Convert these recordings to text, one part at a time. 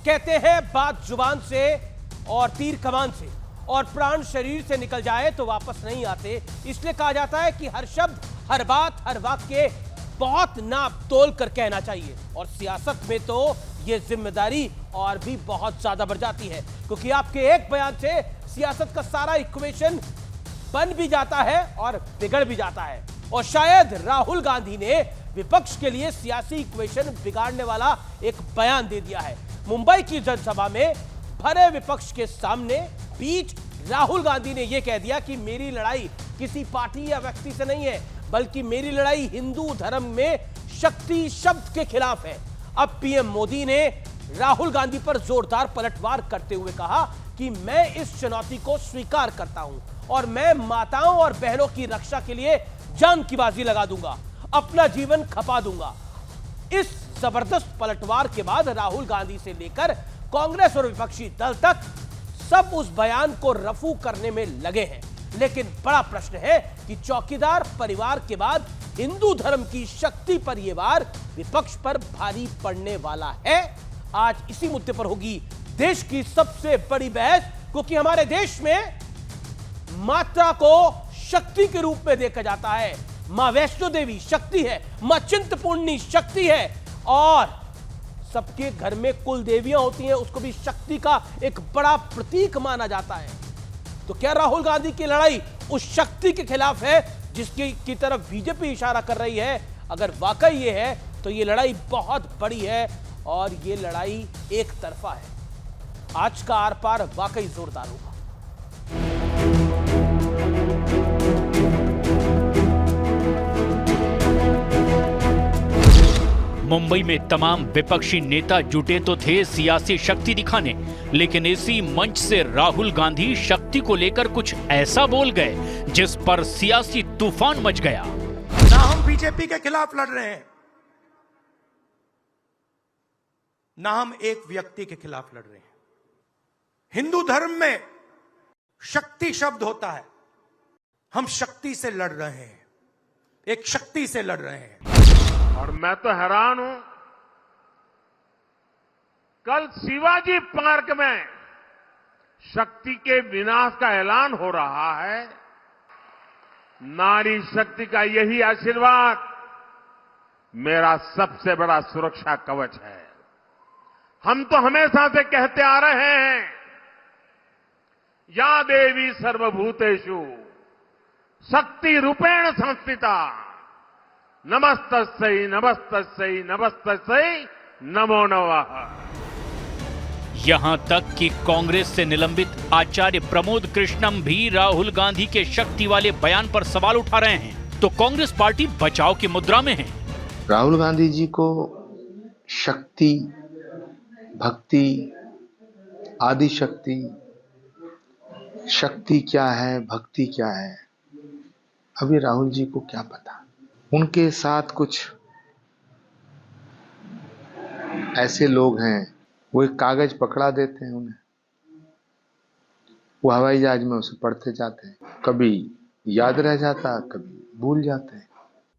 कहते हैं बात जुबान से और तीर कमान से और प्राण शरीर से निकल जाए तो वापस नहीं आते। इसलिए कहा जाता है कि हर शब्द, हर बात, हर वाक्य बहुत नाप तोल कर कहना चाहिए। और सियासत में तो ये जिम्मेदारी और भी बहुत ज्यादा बढ़ जाती है, क्योंकि आपके एक बयान से सियासत का सारा इक्वेशन बन भी जाता है और बिगड़ भी जाता है। और शायद राहुल गांधी ने विपक्ष के लिए सियासी इक्वेशन बिगाड़ने वाला एक बयान दे दिया है। मुंबई की जनसभा में भरे विपक्ष के सामने बीच राहुल गांधी ने यह कह दिया कि मेरी लड़ाई किसी पार्टी या व्यक्ति से नहीं है, बल्कि मेरी लड़ाई हिंदू धर्म में शक्ति शब्द के खिलाफ है। अब पीएम मोदी ने राहुल गांधी पर जोरदार पलटवार करते हुए कहा कि मैं इस चुनौती को स्वीकार करता हूं और मैं माताओं और बहनों की रक्षा के लिए जान की बाजी लगा दूंगा, अपना जीवन खपा दूंगा। इस जबरदस्त पलटवार के बाद राहुल गांधी से लेकर कांग्रेस और विपक्षी दल तक सब उस बयान को रफू करने में लगे हैं। लेकिन बड़ा प्रश्न है कि चौकीदार परिवार के बाद हिंदू धर्म की शक्ति पर यह वार विपक्ष पर भारी पड़ने वाला है। आज इसी मुद्दे पर होगी देश की सबसे बड़ी बहस, क्योंकि हमारे देश में माता को शक्ति के रूप में देखा जाता है। मां वैष्णो देवी शक्ति है, मां चिंतपूर्णी शक्ति है, और सबके घर में कुल देवियां होती हैं, उसको भी शक्ति का एक बड़ा प्रतीक माना जाता है। तो क्या राहुल गांधी की लड़ाई उस शक्ति के खिलाफ है जिसकी की तरफ बीजेपी इशारा कर रही है? अगर वाकई ये है तो ये लड़ाई बहुत बड़ी है और ये लड़ाई एक तरफा है। आज का आर पार वाकई जोरदार होगा। मुंबई में तमाम विपक्षी नेता जुटे तो थे सियासी शक्ति दिखाने, लेकिन इसी मंच से राहुल गांधी शक्ति को लेकर कुछ ऐसा बोल गए जिस पर सियासी तूफान मच गया। ना हम बीजेपी के खिलाफ लड़ रहे हैं, ना हम एक व्यक्ति के खिलाफ लड़ रहे हैं। हिंदू धर्म में शक्ति शब्द होता है, हम शक्ति से लड़ रहे हैं, एक शक्ति से लड़ रहे हैं। और मैं तो हैरान हूं, कल शिवाजी पार्क में शक्ति के विनाश का ऐलान हो रहा है। नारी शक्ति का यही आशीर्वाद मेरा सबसे बड़ा सुरक्षा कवच है। हम तो हमेशा से कहते आ रहे हैं, या देवी सर्वभूतेषु शक्ति रूपेण संस्थिता नमस्तस्यै नमस्तस्यै नमस्तस्यै नमो नमः। यहां तक कि कांग्रेस से निलंबित आचार्य प्रमोद कृष्णम भी राहुल गांधी के शक्ति वाले बयान पर सवाल उठा रहे हैं। तो कांग्रेस पार्टी बचाव की मुद्रा में है। राहुल गांधी जी को शक्ति, भक्ति, आदि शक्ति, शक्ति क्या है, भक्ति क्या है, अभी राहुल जी को क्या पता। उनके साथ कुछ ऐसे लोग हैं, वो एक कागज पकड़ा देते हैं उन्हें, वो हवाई जहाज में उसे पढ़ते जाते हैं, कभी याद रह जाता, कभी भूल जाते हैं।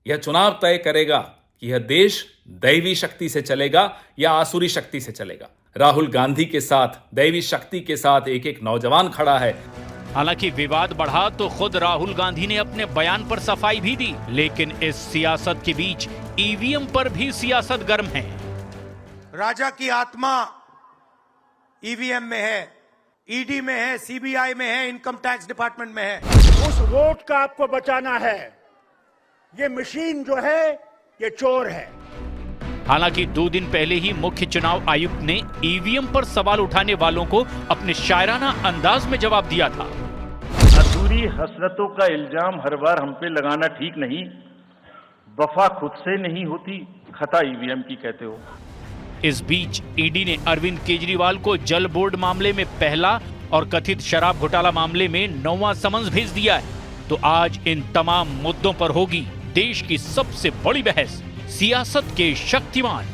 यह चुनाव तय करेगा कि यह देश दैवी शक्ति से चलेगा या आसुरी शक्ति से चलेगा। राहुल गांधी के साथ, दैवी शक्ति के साथ एक एक नौजवान खड़ा है। हालांकि विवाद बढ़ा तो खुद राहुल गांधी ने अपने बयान पर सफाई भी दी, लेकिन इस सियासत के बीच ईवीएम पर भी सियासत गर्म है। राजा की आत्मा ईवीएम में है, ईडी में है, सीबीआई में है, इनकम टैक्स डिपार्टमेंट में है। उस वोट का आपको बचाना है। ये मशीन जो है ये चोर है। हालांकि 2 दिन पहले ही मुख्य चुनाव आयुक्त ने ईवीएम पर सवाल उठाने वालों को अपने शायराना अंदाज में जवाब दिया था। अधूरी हसरतों का इल्जाम हर बार हम पे लगाना ठीक नहीं। वफा खुद से नहीं होती, खता ईवीएम की कहते हो। इस बीच ईडी ने अरविंद केजरीवाल को जल बोर्ड मामले में पहला और कथित शराब घोटाला मामले में 9वां समन्स भेज दिया है। तो आज इन तमाम मुद्दों पर होगी देश की सबसे बड़ी बहस, सियासत के शक्तिमान।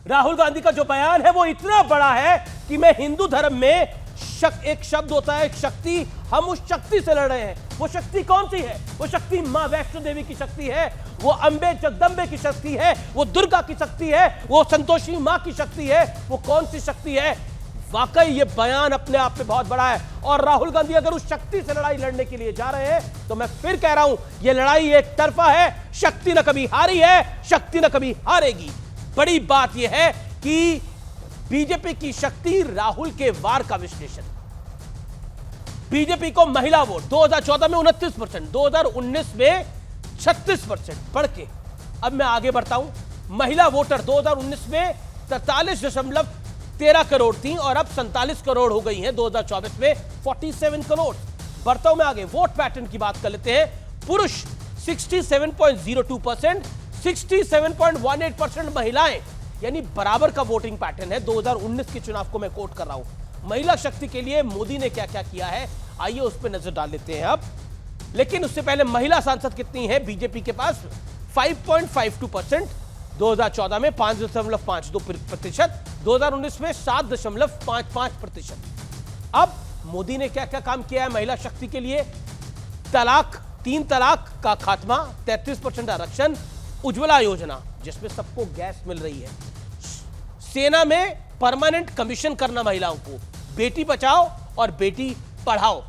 राहुल गांधी का जो बयान है वो इतना बड़ा है कि मैं हिंदू धर्म में एक शब्द होता है शक्ति, हम उस शक्ति से लड़ रहे हैं। वो शक्ति कौन सी है? वो शक्ति मां वैष्णो देवी की शक्ति है, वो अंबे जगदंबे की शक्ति है, वो दुर्गा की शक्ति है, वो संतोषी मां की शक्ति है। वो कौन सी शक्ति है? वाकई ये बयान अपने आप में बहुत बड़ा है। और राहुल गांधी अगर उस शक्ति से लड़ाई लड़ने के लिए जा रहे हैं तो मैं फिर कह रहा हूं, ये लड़ाई एक तरफा है। शक्ति न कभी हारी है, शक्ति न कभी हारेगी। बड़ी बात यह है कि बीजेपी की शक्ति राहुल के वार का विश्लेषण। बीजेपी को महिला वोट 2014 में 29%, 2019 में 36% बढ़ के अब मैं आगे बढ़ता हूं। महिला वोटर 2019 में 43.13 करोड़ थी और अब 47 करोड़ हो गई हैं 2024 में 47 करोड़। बढ़ता हूं मैं आगे, वोट पैटर्न की बात कर लेते हैं। पुरुष 67.02%, 67.18% महिलाएं, यानी बराबर का वोटिंग पैटर्न है। 2019 के चुनाव को मैं कोट कर रहा हूं। महिला शक्ति के लिए मोदी ने क्या क्या किया है, आइए उस पर नजर डाल लेते हैं अब। लेकिन उससे पहले महिला सांसद कितनी है बीजेपी के पास? 5.52%, 2014 में 5.52%, 2019 में 7.55%। अब मोदी ने क्या क्या काम किया है महिला शक्ति के लिए? 3 तलाक का खात्मा, 33% आरक्षण, उज्ज्वला योजना जिसमें सबको गैस मिल रही है, सेना में परमानेंट कमीशन करना महिलाओं को, बेटी बचाओ और बेटी पढ़ाओ।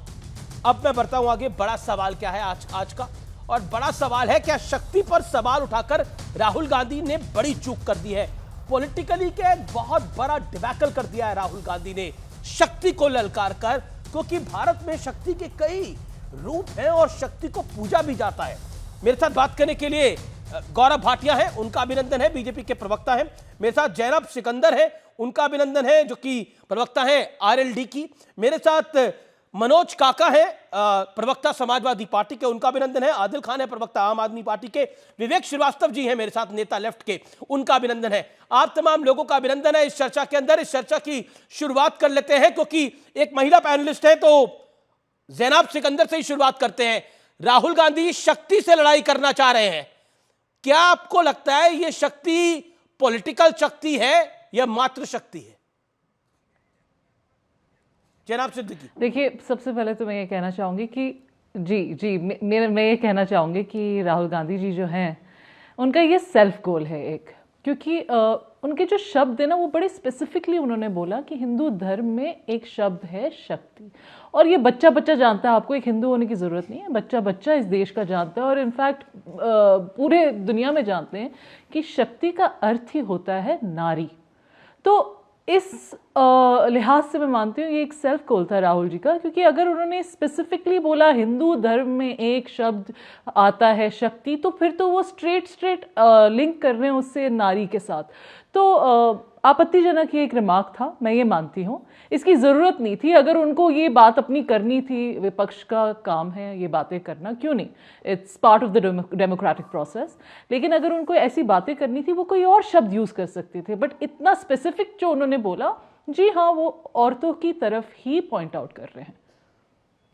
अब मैं बढ़ता हूं आगे। बड़ा सवाल क्या है आज का? और बड़ा सवाल है, क्या शक्ति पर सवाल उठाकर राहुल गांधी ने बड़ी चूक कर दी है? पॉलिटिकली क्या एक बहुत बड़ा डिबैकल कर दिया है राहुल गांधी ने शक्ति को ललकार कर, क्योंकि भारत में शक्ति के कई रूप हैं और शक्ति को पूजा भी जाता है। मेरे साथ बात करने के लिए गौरव भाटिया है, उनका अभिनंदन है, बीजेपी के प्रवक्ता हैं। मेरे साथ जैनब सिकंदर है, उनका अभिनंदन है, जो कि प्रवक्ता है आरएलडी की। मेरे साथ मनोज काका है, प्रवक्ता समाजवादी पार्टी के, उनका अभिनंदन है। आदिल खान है, प्रवक्ता आम आदमी पार्टी के। विवेक श्रीवास्तव जी हैं मेरे साथ, नेता लेफ्ट के, उनका अभिनंदन है। आप तमाम लोगों का अभिनंदन है इस चर्चा के अंदर। इस चर्चा की शुरुआत कर लेते हैं, क्योंकि एक महिला पैनलिस्ट है, तो जैनब सिकंदर से ही शुरुआत करते हैं। राहुल गांधी शक्ति से लड़ाई करना चाह रहे हैं, क्या आपको लगता है यह शक्ति पॉलिटिकल शक्ति है या मात्र शक्ति है? जनाब सिद्दीकी। देखिए, सबसे पहले तो मैं ये कहना चाहूँगी कि मैं ये कहना चाहूँगी कि राहुल गांधी जी जो हैं, उनका ये सेल्फ गोल है एक, क्योंकि उनके जो शब्द है ना, वो बड़े स्पेसिफिकली उन्होंने बोला कि हिंदू धर्म में एक शब्द है शक्ति, और ये बच्चा बच्चा जानता है। आपको एक हिंदू होने की ज़रूरत नहीं है, बच्चा बच्चा इस देश का जानता है, और इनफैक्ट पूरे दुनिया में जानते हैं कि शक्ति का अर्थ ही होता है नारी। तो इस लिहाज से मैं मानती हूँ ये एक सेल्फ गोल था राहुल जी का, क्योंकि अगर उन्होंने स्पेसिफिकली बोला हिंदू धर्म में एक शब्द आता है शक्ति, तो फिर तो वो स्ट्रेट लिंक कर रहे हैं उससे नारी के साथ। तो आपत्तिजनक ये एक रिमार्क था, मैं ये मानती हूँ। इसकी ज़रूरत नहीं थी। अगर उनको ये बात अपनी करनी थी, विपक्ष का काम है ये बातें करना, क्यों नहीं, it's part of the democratic process. लेकिन अगर उनको ऐसी बातें करनी थी, वो कोई और शब्द यूज़ कर सकते थे। बट इतना स्पेसिफिक जो उन्होंने बोला, जी हाँ, वो औरतों की तरफ ही पॉइंट आउट कर रहे हैं।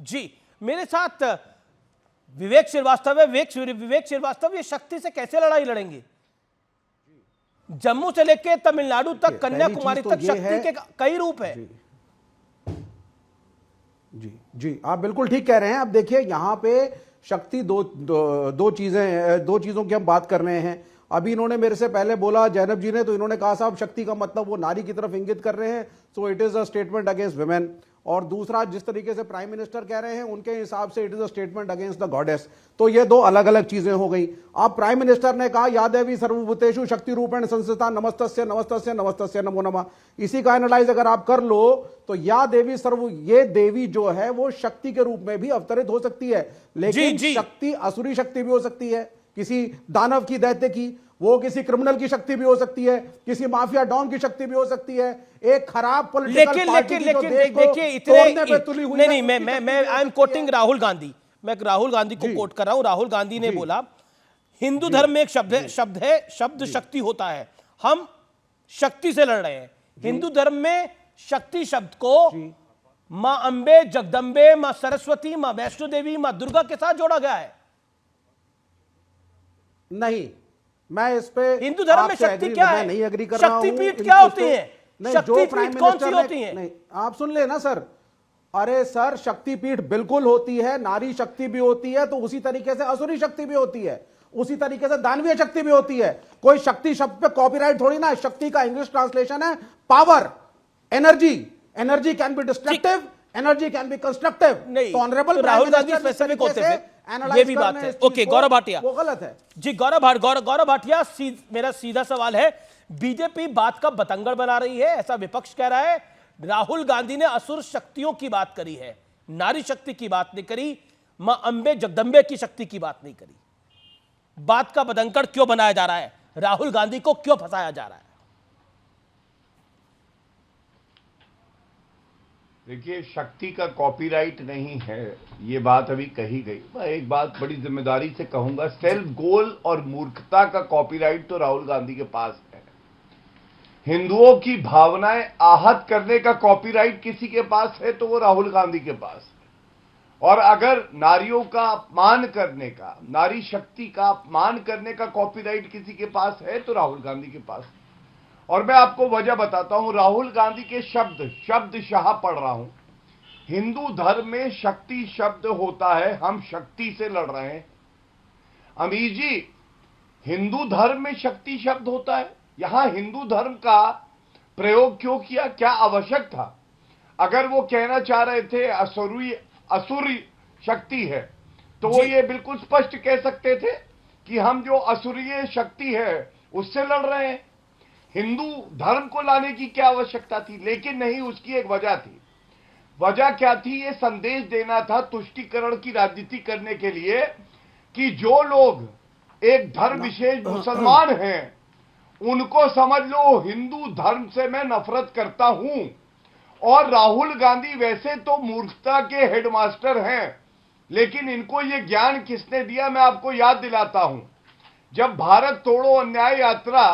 जी, मेरे साथ विवेक श्रीवास्तव है। विवेक श्रीवास्तव, ये शक्ति से कैसे लड़ाई लड़ेंगे? जम्मू से लेकर तमिलनाडु तक, कन्याकुमारी तक शक्ति के कई रूप है। जी आप बिल्कुल ठीक कह रहे हैं। अब देखिए, यहाँ पे शक्ति दो चीजों की हम बात कर रहे हैं। अभी इन्होंने मेरे से पहले बोला, जैनब जी ने, तो इन्होंने कहा साहब शक्ति का मतलब वो नारी की तरफ इंगित कर रहे हैं, so it is a statement against women. और दूसरा, जिस तरीके से प्राइम मिनिस्टर कह रहे हैं, उनके हिसाब से it is a statement against the goddess. तो ये दो अलग अलग चीजें हो गई। अब प्राइम मिनिस्टर ने कहा या देवी सर्वभूतेषु शक्ति रूपेण संस्थिता नमस्तस्य नमस्तस्य नमस्तस्य नमो नमः। इसी का एनालाइज अगर आप कर लो तो या देवी ये देवी जो है वो शक्ति के रूप में भी अवतरित हो सकती है, लेकिन शक्ति असुरी शक्ति भी हो सकती है, किसी दानव की, दैत्य की, वो किसी क्रिमिनल की शक्ति भी हो सकती है, किसी माफिया डॉन की शक्ति भी हो सकती है, एक खराब पॉलिटिकल पार्टी की जो देश को तोड़ने पे तुली हुई है। नहीं, मैं I am quoting Rahul Gandhi. मैं राहुल गांधी को कोट कर रहा हूं। राहुल गांधी ने बोला हिंदू धर्म में एक शब्द शक्ति होता है, हम शक्ति से लड़ रहे हैं। हिंदू धर्म में शक्ति शब्द को मां अंबे, जगदंबे, मां सरस्वती, मां वैष्णो देवी, मां दुर्गा के साथ जोड़ा गया है। नहीं, मैं इस पे हिंदू धर्म में शक्ति क्या है? नहीं एग्री कर रहा हूं। शक्तिपीठ क्या होती है? नहीं, जो प्राइम मिनिस्टर होती है, नहीं आप सुन लेना सर, अरे सर, शक्तिपीठ बिल्कुल होती है, नारी शक्ति भी होती है, तो उसी तरीके से असुरी शक्ति भी होती है, उसी तरीके से दानवीय शक्ति भी होती है। कोई शक्ति शब्द पे कॉपीराइट थोड़ी ना। शक्ति का इंग्लिश ट्रांसलेशन है power, energy. Energy can be destructive, energy can be constructive. नहीं, तो ऑनरेबल तो राहुल गांधी स्पेसिफिक होते थे, ये भी बात है। ओके, गौरव भाटिया, वो गलत है जी। गौरव भाटिया, मेरा सीधा सवाल है, बीजेपी बात का बतंगड़ बना रही है, ऐसा विपक्ष कह रहा है। राहुल गांधी ने असुर शक्तियों की बात करी है, नारी शक्ति की बात नहीं करी, मां अंबे जगदंबे की शक्ति की बात नहीं करी। बात का बतंगड़ क्यों बनाया जा रहा है? राहुल गांधी को क्यों फंसाया जा रहा है? देखिए, शक्ति का कॉपीराइट नहीं है, ये बात अभी कही गई। मैं एक बात बड़ी जिम्मेदारी से कहूंगा, सेल्फ गोल और मूर्खता का कॉपीराइट तो राहुल गांधी के पास है। हिंदुओं की भावनाएं आहत करने का कॉपीराइट किसी के पास है तो वो राहुल गांधी के पास है। और अगर नारियों का अपमान करने का, नारी शक्ति का अपमान करने का कॉपीराइट किसी के पास है तो राहुल गांधी के पास है। और मैं आपको वजह बताता हूं, राहुल गांधी के शब्दशाह पढ़ रहा हूं। हिंदू धर्म में शक्ति शब्द होता है, हम शक्ति से लड़ रहे हैं। अमीर जी, हिंदू धर्म में शक्ति शब्द होता है, यहां हिंदू धर्म का प्रयोग क्यों किया? क्या आवश्यक था? अगर वो कहना चाह रहे थे असुरी शक्ति है, तो वो ये बिल्कुल स्पष्ट कह सकते थे कि हम जो असुरीय शक्ति है उससे लड़ रहे हैं। हिंदू धर्म को लाने की क्या आवश्यकता थी? लेकिन नहीं, उसकी एक वजह थी। वजह क्या थी? ये संदेश देना था तुष्टीकरण की राजनीति करने के लिए कि जो लोग एक धर्म विशेष मुसलमान हैं, उनको समझ लो हिंदू धर्म से मैं नफरत करता हूं। और राहुल गांधी वैसे तो मूर्खता के हेडमास्टर हैं, लेकिन इनको ये ज्ञान किसने दिया? मैं आपको याद दिलाता हूं, जब भारत तोड़ो अन्याय यात्रा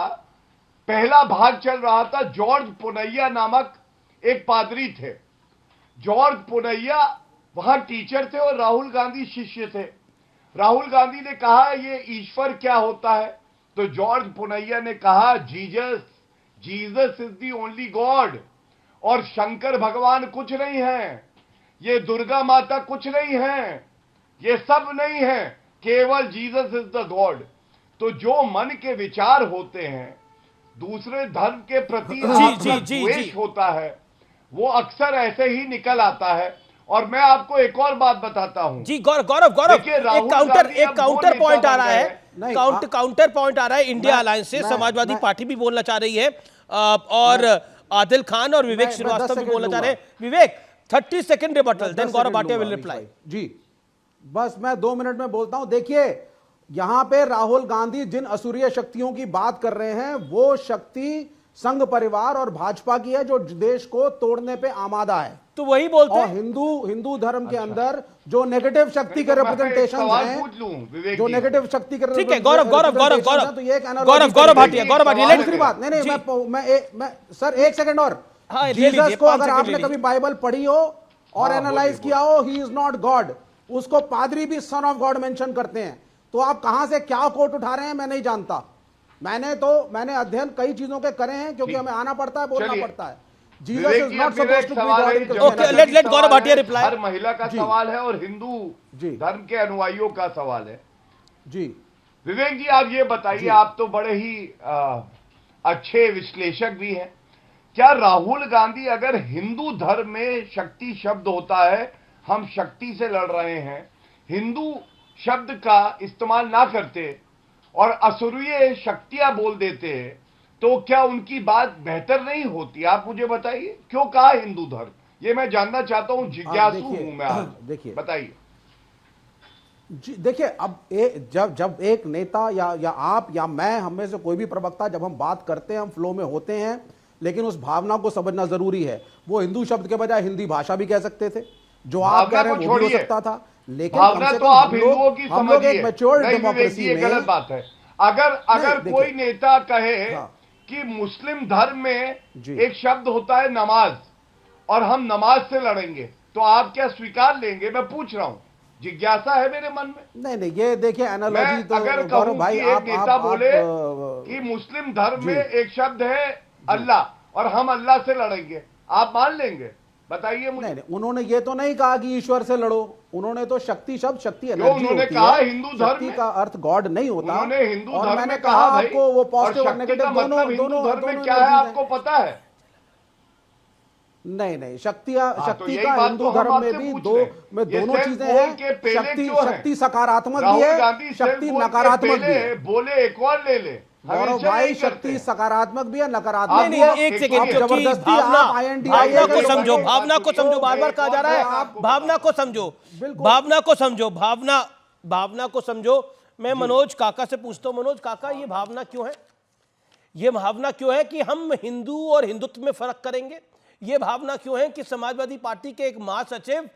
पहला भाग चल रहा था, जॉर्ज पुनैया नामक एक पादरी थे। जॉर्ज पुनैया वहां टीचर थे और राहुल गांधी शिष्य थे। राहुल गांधी ने कहा ये ईश्वर क्या होता है? तो जॉर्ज पुनैया ने कहा Jesus is the only God, और शंकर भगवान कुछ नहीं है, ये दुर्गा माता कुछ नहीं है, ये सब नहीं है, केवल जीसस इज द गॉड। तो जो मन के विचार होते हैं, दूसरे धर्म के प्रति द्वेष होता है, वो अक्सर ऐसे ही निकल आता है। और मैं आपको एक और बात बताता हूं जी। गौरव, एक काउंटर पॉइंट आ रहा है, काउंटर पॉइंट आ रहा है इंडिया अलायंस से। समाजवादी पार्टी भी बोलना चाह रही है, और आदिल खान और विवेक श्रीवास्तव भी बोलना चाह रहे हैं। Vivek, 30 second rebuttal, then Gaurav Bhatia will reply. जी, बस मैं 2 मिनट में बोलता हूं। देखिए, यहां पे राहुल गांधी जिन असुरीय शक्तियों की बात कर रहे हैं, वो शक्ति संघ परिवार और भाजपा की है, जो देश को तोड़ने पे आमादा है। तो वही बोलते हैं। हिंदू धर्म के अंदर जो नेगेटिव शक्ति के रिप्रेजेंटेशन हैं, जो नेगेटिव शक्ति के, ठीक है गौरव तो ये भाटिया, दूसरी बात, नहीं, मैं सर 1 सेकंड और, जीसस को अगर आपने कभी बाइबल पढ़ी हो और एनालाइज किया हो, ही इज नॉट गॉड। उसको पादरी भी सन ऑफ गॉड मेंशन करते हैं। तो आप कहां से क्या कोट उठा रहे हैं मैं नहीं जानता। मैंने अध्ययन कई चीजों के करे हैं, क्योंकि हमें आना पड़ता है, बोलना पड़ता है। Jesus is not supposed to be God. Okay, let Gaurav Bhatia reply. हर महिला का सवाल है और हिंदू धर्म के अनुयायियों का सवाल है। जी विवेक जी, आप ये बताइए, आप तो बड़े ही अच्छे विश्लेषक भी हैं। क्या राहुल गांधी, अगर हिंदू धर्म में शक्ति शब्द होता है, हम शक्ति से लड़ रहे हैं, हिंदू शब्द का इस्तेमाल ना करते और असुरीय शक्तियां बोल देते हैं, तो क्या उनकी बात बेहतर नहीं होती? आप मुझे बताइए, क्यों कहा हिंदू धर्म? ये मैं जानना चाहता हूं, जिज्ञासु हूं मैं। देखिए, बताइए। देखिए, अब जब एक नेता या आप या मैं, हम में से कोई भी प्रवक्ता, जब हम बात करते हैं, हम फ्लो में होते हैं, लेकिन उस भावना को समझना जरूरी है। वो हिंदू शब्द के बजाय हिंदी भाषा भी कह सकते थे, जो आप कह रहे हैं वो भी हो सकता था। लेकिन भावना तो आप हिंदुओं की समझिए, मैच्योर डेमोक्रेसी में गलत बात है। अगर कोई नेता कहे कि मुस्लिम धर्म में एक शब्द होता है नमाज, और हम नमाज से लड़ेंगे, तो आप क्या स्वीकार लेंगे? मैं पूछ रहा हूं, जिज्ञासा है मेरे मन में। नहीं, ये देखिए एनालॉजी तो अगर कहूं भाई, एक नेता बोले कि मुस्लिम धर्म में एक शब्द है अल्लाह, और हम अल्लाह से लड़ेंगे, आप मान लेंगे? बताइए मुझे। नहीं, उन्होंने ये तो नहीं कहा कि ईश्वर से लड़ो, उन्होंने तो शक्ति शब्द, शक्ति जो एनर्जी उन्होंने होती कहा है, हिंदू धर्म शक्ति में, का अर्थ गॉड नहीं होता। उन्होंने हिंदू और धर्म मैंने में कहा भाई, आपको वो और पॉजिटिव और शक्ति नेगेटिव का दोनों मतलब हिंदू धर्म में क्या है आपको पता है? नहीं, शक्ति तो का यही बात हिंदू तो हम धर्म में आपसे भी पूछ दो रहे हैं। में ये दोनों सेल्फ चीजें गोल हैं। के पहले क्यों है? शक्ति सकारात्मक भी राहुल है, गांधी सेल्फ शक्ति गोल के नकारात्मक भी पहले है। बोले एक और ले ले, गौरव हमेशा भाई, यही करते शक्ति हैं। सकारात्मक भी है, नकारात्मक नहीं, भी है। एक सेकंड, आप क्योंकि जबरदस्ती भावना आप INTI भावना को एक समझो, बात भावना को समझो, बार बार कहा जा रहा है भावना को समझो, भावना को समझो, भावना को समझो। मैं मनोज काका से पूछता हूं, मनोज काका, ये भावना क्यों है? ये भावना क्यों है कि हम हिंदू और हिंदुत्व में फर्क करेंगे? ये भावना क्यों है कि समाजवादी पार्टी के एक महासचिव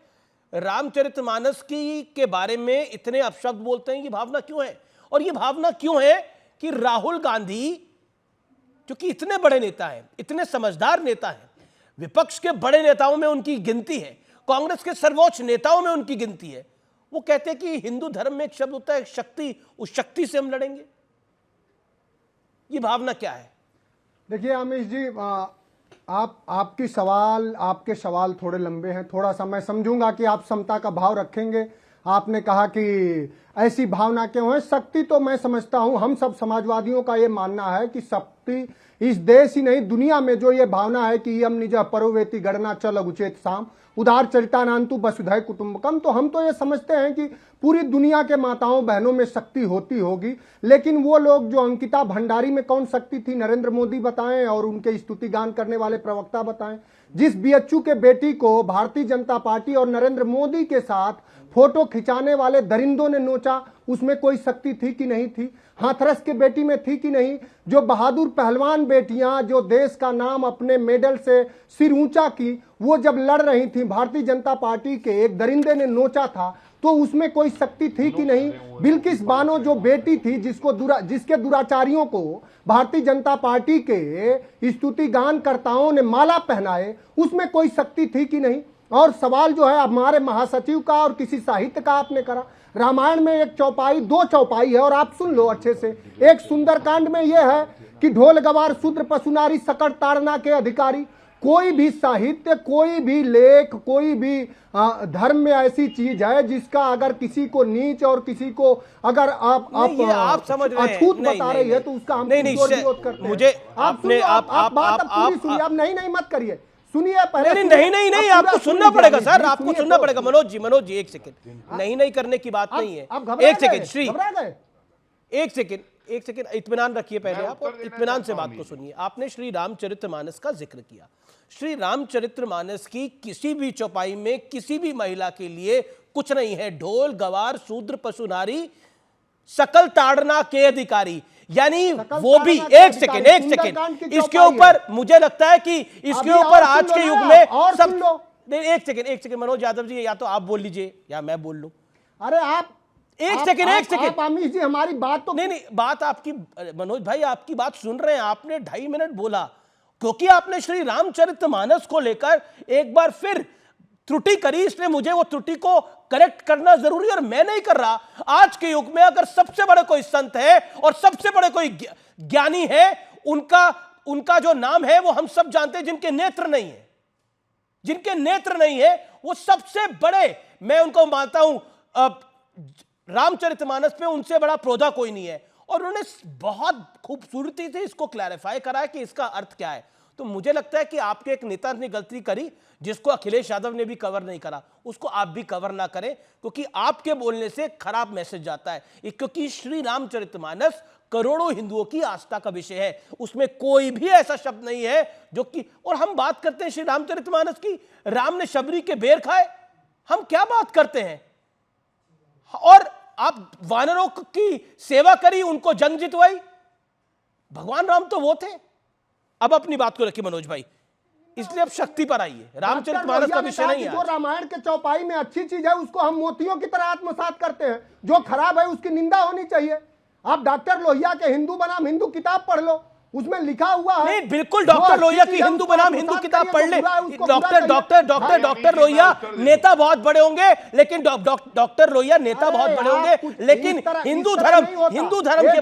रामचरितमानस के बारे में इतने अपशब्द बोलते हैं? ये भावना क्यों है? और ये भावना क्यों है कि राहुल गांधी, क्योंकि इतने बड़े नेता हैं, इतने समझदार नेता हैं, विपक्ष के बड़े नेताओं में उनकी गिनती है, कांग्रेस के सर्वोच्च नेताओं में उनकी गिनती है, वो कहते हैं कि हिंदू धर्म में एक शब्द होता है शक्ति, उस शक्ति से हम लड़ेंगे। ये भावना क्या है? देखिए अमीश जी, आपके सवाल थोड़े लंबे हैं, थोड़ा सा मैं समझूंगा कि आप समता का भाव रखेंगे। आपने कहा कि ऐसी भावना क्यों है? शक्ति तो मैं समझता हूं, हम सब समाजवादियों का ये मानना है कि शक्ति इस देश ही नहीं दुनिया में जो ये भावना है कि यम निज परोवेति गणना च लघुचेत साम उदार चरितानांतु वसुधैव कुटुंबकम, तो हम तो ये समझते हैं कि पूरी दुनिया के माताओं बहनों में शक्ति होती होगी। लेकिन वो लोग जो अंकिता भंडारी में कौन शक्ति थी, नरेंद्र मोदी बताएं और उनके स्तुति गान करने वाले प्रवक्ता बताएं। जिस बीएचयू के बेटी को भारतीय जनता पार्टी और नरेंद्र मोदी के साथ फोटो खिंचाने वाले दरिंदों ने नोचा, उसमें कोई शक्ति थी कि नहीं थी? हाथरस के बेटी में थी कि नहीं? जो बहादुर पहलवान बेटियां जो देश का नाम अपने मेडल से सिर ऊंचा की, वो जब लड़ रही थी, भारतीय जनता पार्टी के एक दरिंदे ने नोचा था, तो उसमें कोई शक्ति थी कि नहीं? बिल्किस बानो जो बेटी थी जिसके दुराचारियों को भारतीय जनता पार्टी के स्तुति गान करताओं ने माला पहनाए, उसमें कोई शक्ति थी कि नहीं? और सवाल जो है हमारे महासचिव का और किसी साहित्य का आपने करा। रामायण में एक चौपाई, दो चौपाई है और आप सुन लो अच्छे से। एक सुंदरकांड में यह है कि ढोल गवार शूद्र पशुनारी सकट ताड़ना के अधिकारी। कोई भी साहित्य, कोई भी लेख, कोई भी धर्म में ऐसी चीज है जिसका अगर किसी को नीच और किसी को अगर आप समझ रहे हैं, अछूत बता रही है तो उसका हम विरोध करते हैं। मुझे आपने आप बात अब पूरी सुनिए, आप नहीं मत करिए, सुनिए पहले। नहीं, आपको सुनना पड़ेगा सर, आपको सुनना पड़ेगा। मनोज जी एक सेकंड, नहीं करने की बात नहीं है। एक सेकंड श्री, एक सेकंड इत्मीनान रखिए पहले आप, और इत्मीनान से बात को सुनिए। आपने श्री रामचरितमानस का जिक्र किया। श्री रामचरितमानस की किसी भी चौपाई में किसी भी महिला के लिए कुछ नहीं है। ढोल गवार शूद्र पशु नारी सकल ताड़ना के अधिकारी, यानी वो भी एक सेकंड इसके ऊपर मुझे लगता है कि इसके ऊपर आज के युग में सब। एक सेकंड मनोज यादव जी, या तो आप बोल लीजिए या मैं बोल लूं। अरे आप एक सेकंड अमीश जी, हमारी बात तो नहीं, बात आपकी, मनोज भाई आपकी बात सुन रहे हैं। आपने 2.5 मिनट बोला क्योंकि आपने श्री रामचरितमानस को लेकर एक बार फिर त्रुटि करी, इसलिए मुझे वो त्रुटि को करेक्ट करना जरूरी, और मैं नहीं कर रहा। आज के युग में अगर सबसे बड़े कोई संत है और सबसे बड़े कोई ज्ञानी है, उनका जो नाम है वो हम सब जानते हैं, जिनके नेत्र नहीं है वो सबसे बड़े, मैं उनको मानता हूं। रामचरितमानस पे उनसे बड़ा प्रोधा कोई नहीं है, और उन्होंने बहुत खूबसूरती से इसको क्लैरिफाई करा कि इसका अर्थ क्या है। तो मुझे लगता है कि आपके एक नेता ने गलती करी जिसको अखिलेश यादव ने भी कवर नहीं करा, उसको आप भी कवर ना करें, क्योंकि आपके बोलने से खराब मैसेज जाता है। क्योंकि श्री रामचरितमानस करोड़ों हिंदुओं की आस्था का विषय है, उसमें कोई भी ऐसा शब्द नहीं है जो कि, और हम बात करते हैं श्री रामचरितमानस की, राम ने शबरी के बेर खाए, हम क्या बात करते हैं? और आप वानरों की सेवा करी, उनको जंग जितवाई। भगवान राम तो वो थे। अब अपनी बात को रखिए मनोज भाई, इसलिए अब शक्ति पर आइए। रामचरितमानस का विषय नहीं है। जो रामायण के चौपाई में अच्छी चीज है उसको हम मोतियों की तरह आत्मसात करते हैं, जो खराब है उसकी निंदा होनी चाहिए। आप डॉक्टर लोहिया के हिंदू बनाम हिंदू किताब पढ़ लो, उसमें लिखा हुआ है। नहीं, बिल्कुल डॉक्टर लोहिया की हिंदू बनाम हिंदू किताब पढ़ ले। डॉक्टर लोहिया नेता बहुत बड़े होंगे, लेकिन डॉक्टर लोहिया नेता बहुत बड़े होंगे, लेकिन हिंदू धर्म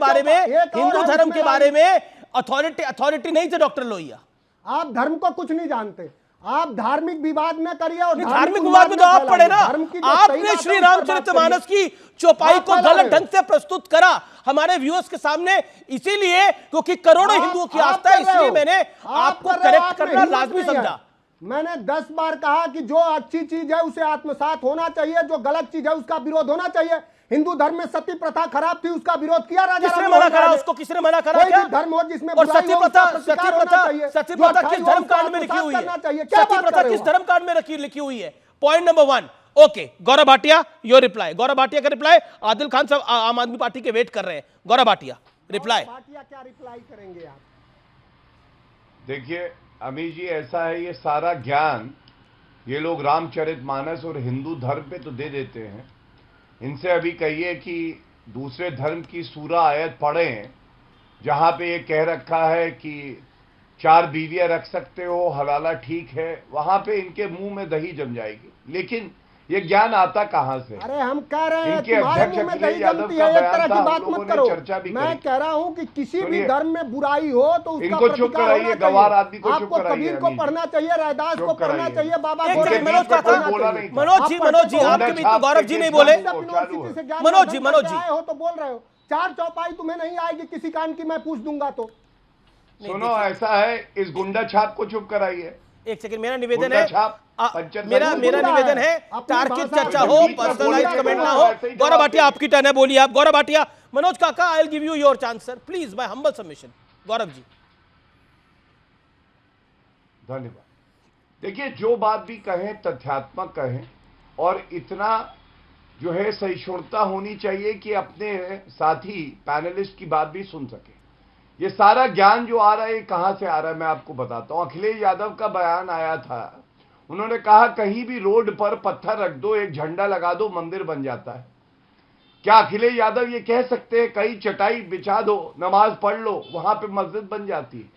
के बारे में अथॉरिटी नहीं थे डॉक्टर लोहिया। आप धर्म को कुछ नहीं जानते। आप धार्मिक विवाद न करिए और धार्मिक विवाद में तो आप पड़े ना। आपने श्री रामचरितमानस की चौपाई को गलत ढंग से प्रस्तुत करा हमारे व्यूअर्स के सामने, इसीलिए क्योंकि करोड़ों हिंदुओं की आस्था है, इसलिए मैंने आपको करेक्ट करना लाजमी समझा। मैंने 10 बार कहा कि जो अच्छी चीज है उसे आत्मसात होना चाहिए, जो गलत चीज है उसका विरोध होना चाहिए। हिंदू धर्म में सती प्रथा खराब थी, उसका विरोध किया राजा किसने मना करा? उसको किसने मना करा? क्या धर्म हो जिसमें और सती प्रथा किस धर्म कांड में लिखी हुई है? सती प्रथा किस धर्म कांड में लिखी हुई है? Point number 1। Okay, Gaurav Bhatia your reply. Gaurav Bhatia का रिप्लाई। आदिल खान साहब आम आदमी पार्टी के वेट कर रहे हैं। गौरव भाटिया रिप्लाई। भाटिया क्या रिप्लाई करेंगे आप? देखिए अमीश जी, ऐसा है, ये सारा ज्ञान ये लोग रामचरितमानस और हिंदू धर्म पे तो दे देते हैं। इनसे अभी कहिए कि दूसरे धर्म की सूरा आयत पढ़ें जहां पे ये कह रखा है कि 4 बीवियां रख सकते हो, हलाला ठीक है, वहां पे इनके मुंह में दही जम जाएगी। लेकिन ये ज्ञान आता कहां से? अरे हम कह रहे हैं इनके तुम्हारे अध्यक्ष मुंह में अखिलेश दही यादव जमती का है, एक बयान तरह था, की हम बात लोगों मत ने करो। चर्चा भी मैं करी। कह रहा हूं कि किसी भी सुनिए, धर्म में बुराई हो तो उसका इनको चुप प्रतिकार कराइए, होना गवार चाहिए। आदमी को चुप आपको कराइए, कबीर को अमीर। पढ़ना चाहिए, रैदास को चुप पढ़ना कराइए। चाहिए, बाबा एक गोरख सेकंड, नाथ मनोज को काका, पढ़ना बोला चाहिए। नहीं था। मनोज जी, मनोज जी, आपके बीच में गौरव जी नहीं बोले। यूनिवर्सिटी से ज्ञान मनोज जी, मनोज जी। आए हो तो बोल रहे हो। 4 चौपाई तुम्हें नहीं आएगी किसी कांड की, मैं पूछ दूंगा तो। सुनो, ऐसा है, इस गुंडा छाप को चुप कराइए। एक सेकंड, मेरा निवेदन है, पंचर मेरा निवेदन है, तार्किक चर्चा हो, पर्सनलाइज कमेंट ना हो। गौरव भाटिया आपकी टर्न है, बोलिए आप। गौरव Bhatia. Manoj Kaka, I will give you your chance sir, please, my humble submission. Gaurav ji. धन्यवाद। देखिए, जो बात भी कहें तथ्यात्मक कहें, और इतना जो है सहिष्णुता होनी चाहिए कि अपने साथी पैनलिस्ट की बात भी सुन सके। ये सारा ज्ञान जो आ रहा है कहां से आ रहा है मैं आपको बताता हूं। अखिलेश यादव का बयान आया था, उन्होंने कहा कहीं भी रोड पर पत्थर रख दो, एक झंडा लगा दो, मंदिर बन जाता है। क्या अखिलेश यादव ये कह सकते हैं कहीं चटाई बिछा दो, नमाज पढ़ लो, वहां पे मस्जिद बन जाती है?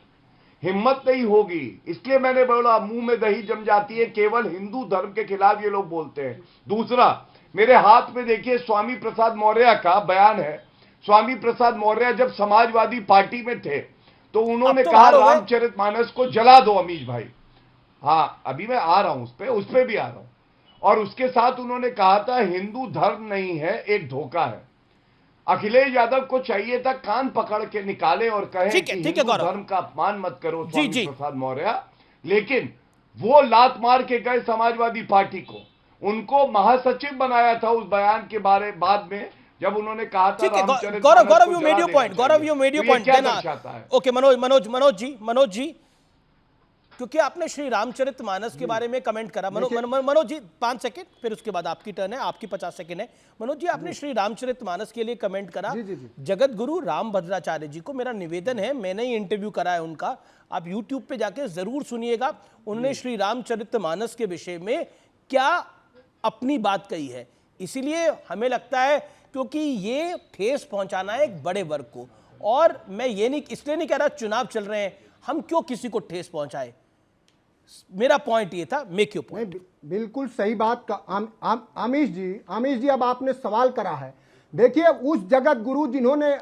हिम्मत नहीं होगी। इसलिए मैंने बोला मुंह में दही जम जाती है, केवल हिंदू धर्म के खिलाफ ये लोग बोलते हैं। दूसरा, मेरे हाथ में देखिए स्वामी प्रसाद मौर्य का बयान है। स्वामी प्रसाद मौर्य जब समाजवादी पार्टी में थे तो उन्होंने कहा रामचरितमानस को जला दो अमीश भाई। हाँ, अभी मैं आ रहा हूं उस पे भी आ रहा हूं। और उसके साथ उन्होंने कहा था हिंदू धर्म नहीं है, एक धोखा है। अखिलेश यादव को चाहिए था कान पकड़ के निकाले और कहे कि हिंदू धर्म का अपमान मत करो स्वामी प्रसाद मौर्य, लेकिन वो लात मार के गए समाजवादी पार्टी को। उनको महासचिव बनाया था उस बयान के बारे बाद में, जब उन्होंने कहा था Gaurav you made your point. Gaurav you made your point. Okay, Manoj ji, क्योंकि आपने श्री रामचरितमानस के बारे में कमेंट करा। मनोज जी 5 सेकंड, फिर उसके बाद आपकी टर्न है, आपकी 50 सेकंड है। मनोज जी, आपने श्री रामचरितमानस के लिए कमेंट करा। जगत गुरु रामभद्राचार्य जी को मेरा निवेदन है, मैंने ही इंटरव्यू करा है उनका, आप यूट्यूब पे जाके जरूर सुनिएगा। उन्होंने श्री रामचरितमानस के विषय में क्या अपनी बात कही है। इसीलिए हमें लगता है, क्योंकि ये ठेस पहुंचाना है एक बड़े वर्ग को, और मैं ये नहीं इसलिए नहीं कह रहा चुनाव चल रहे हैं, हम क्यों किसी को ठेस पहुंचाए, मेरा पॉइंट ये था। Make your point. बिल्कुल सही बात का आमिश जी, अब आपने सवाल करा है। देखिए, उस जगत गुरु जिन्होंने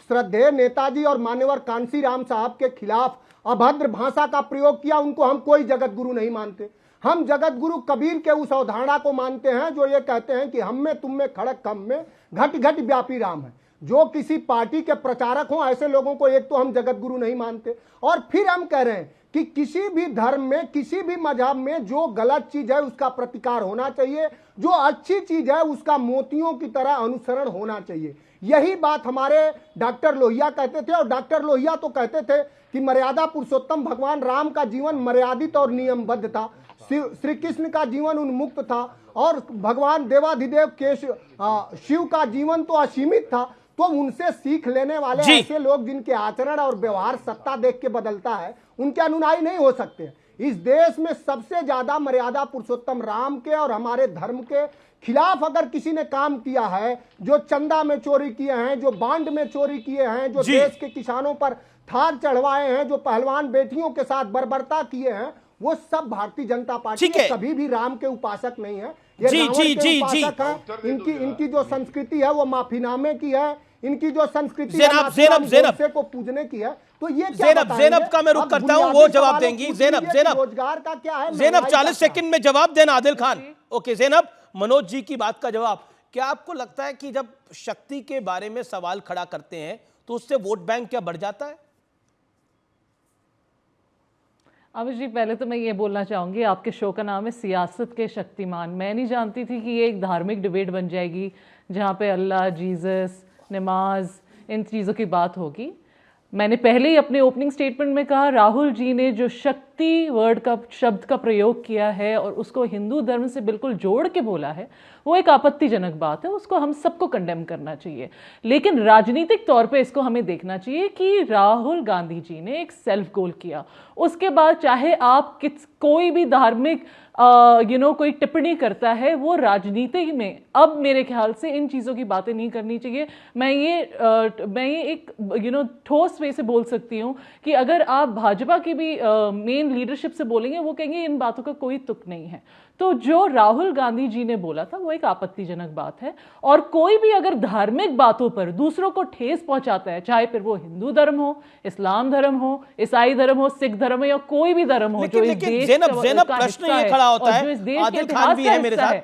श्रद्धेय नेताजी और मान्यवर कांशीराम साहब के खिलाफ अभद्र भाषा का प्रयोग किया, उनको हम कोई जगत गुरु नहीं मानते। हम जगत गुरु कबीर के उस अवधारणा को मानते हैं जो ये कहते हैं कि हम में तुम में खड़क खम में घट घट व्यापी राम है। जो किसी पार्टी के प्रचारक हों, ऐसे लोगों को एक तो हम जगत गुरु नहीं मानते, और फिर हम कह रहे हैं कि किसी भी धर्म में, किसी भी मजहब में जो गलत चीज है उसका प्रतिकार होना चाहिए, जो अच्छी चीज है उसका मोतियों की तरह अनुसरण होना चाहिए। यही बात हमारे डॉक्टर लोहिया कहते थे, और डॉक्टर लोहिया तो कहते थे कि मर्यादा पुरुषोत्तम भगवान राम का जीवन मर्यादित और नियमबद्ध था, श्री कृष्ण का जीवन उन्मुक्त था, और भगवान देवाधिदेव के शिव का जीवन तो असीमित था। तो उनसे सीख लेने वाले ऐसे लोग जिनके आचरण और व्यवहार सत्ता देख के बदलता है, उनके अनुयायी नहीं हो सकते। इस देश में सबसे ज्यादा मर्यादा पुरुषोत्तम राम के और हमारे धर्म के खिलाफ अगर किसी ने काम किया है, जो चंदा में चोरी किए हैं, जो बांड में चोरी किए हैं, जो देश के किसानों पर थार चढ़वाए हैं, जो पहलवान बेटियों के साथ बर्बरता किए हैं, वो सब भारतीय जनता पार्टी कभी भी राम के उपासक नहीं है। ये रावण के उपासक हैं। इनकी जो संस्कृति है वो माफीनामे की है। इनकी जो संस्कृति ज़ैनब को पूजने की है, तो ये ज़ैनब का मैं रुख करता हूं, वो जवाब देंगी। ज़ैनब रोजगार का क्या है, ज़ैनब 40 सेकंड में जवाब देना। आदिल खान, ओके ज़ैनब, मनोज जी की बात का जवाब। क्या आपको लगता है कि जब शक्ति के बारे में सवाल खड़ा करते हैं तो उससे वोट बैंक क्या बढ़ जाता है? अमित जी, पहले तो मैं ये बोलना चाहूँगी, आपके शो का नाम है सियासत के शक्तिमान। मैं नहीं जानती थी कि ये एक धार्मिक डिबेट बन जाएगी जहाँ पे अल्लाह, जीसस, नमाज, इन चीज़ों की बात होगी। मैंने पहले ही अपने ओपनिंग स्टेटमेंट में कहा, राहुल जी ने जो शक्ति वर्ड का शब्द का प्रयोग किया है और उसको हिंदू धर्म से बिल्कुल जोड़ के बोला है, वो एक आपत्तिजनक बात है, उसको हम सबको कंडेम करना चाहिए। लेकिन राजनीतिक तौर पे इसको हमें देखना चाहिए कि राहुल गांधी जी ने एक सेल्फ गोल किया, उसके बाद चाहे आप कोई भी धार्मिक कोई टिप्पणी करता है, वो राजनीति में अब मेरे ख्याल से इन चीज़ों की बातें नहीं करनी चाहिए। मैं ये एक ठोस वे से बोल सकती हूँ कि अगर आप भाजपा की भी मेन लीडरशिप से बोलेंगे, वो कहेंगे इन बातों का कोई तुक नहीं है। तो जो राहुल गांधी जी ने बोला था वो एक आपत्तिजनक बात है, और कोई भी अगर धार्मिक बातों पर दूसरों को ठेस पहुंचाता है, चाहे फिर वो हिंदू धर्म हो, इस्लाम धर्म हो, ईसाई धर्म हो, सिख धर्म हो, या कोई भी धर्म हो, जो इस देश ज़ैनब प्रश्न ये खड़ा होता है, आदिल खान भी है मेरे साथ,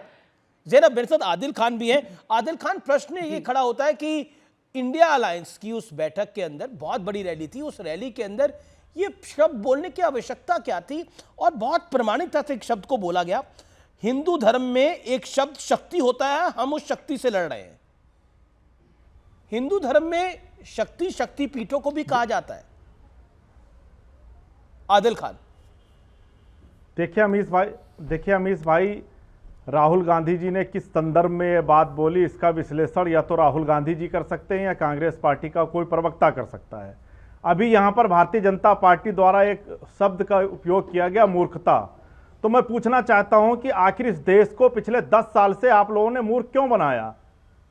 ज़ैनब मेरे साथ आदिल खान भी है। आदिल खान, प्रश्न ये खड़ा होता है कि इंडिया अलायंस की उस बैठक के अंदर बहुत बड़ी रैली थी, उस रैली के अंदर ये शब्द बोलने की आवश्यकता क्या थी, और बहुत प्रमाणिकता से एक शब्द को बोला गया। हिंदू धर्म में एक शब्द शक्ति होता है, हम उस शक्ति से लड़ रहे हैं। हिंदू धर्म में शक्ति पीठों को भी कहा जाता है। आदिल खान, देखिए अमीश भाई, राहुल गांधी जी ने किस संदर्भ में ये बात बोली, इसका विश्लेषण या तो राहुल गांधी जी कर सकते हैं या कांग्रेस पार्टी का कोई प्रवक्ता कर सकता है। अभी यहां पर भारतीय जनता पार्टी द्वारा एक शब्द का उपयोग किया गया, मूर्खता। तो मैं पूछना चाहता हूं कि आखिर इस देश को पिछले 10 साल से आप लोगों ने मूर्ख क्यों बनाया?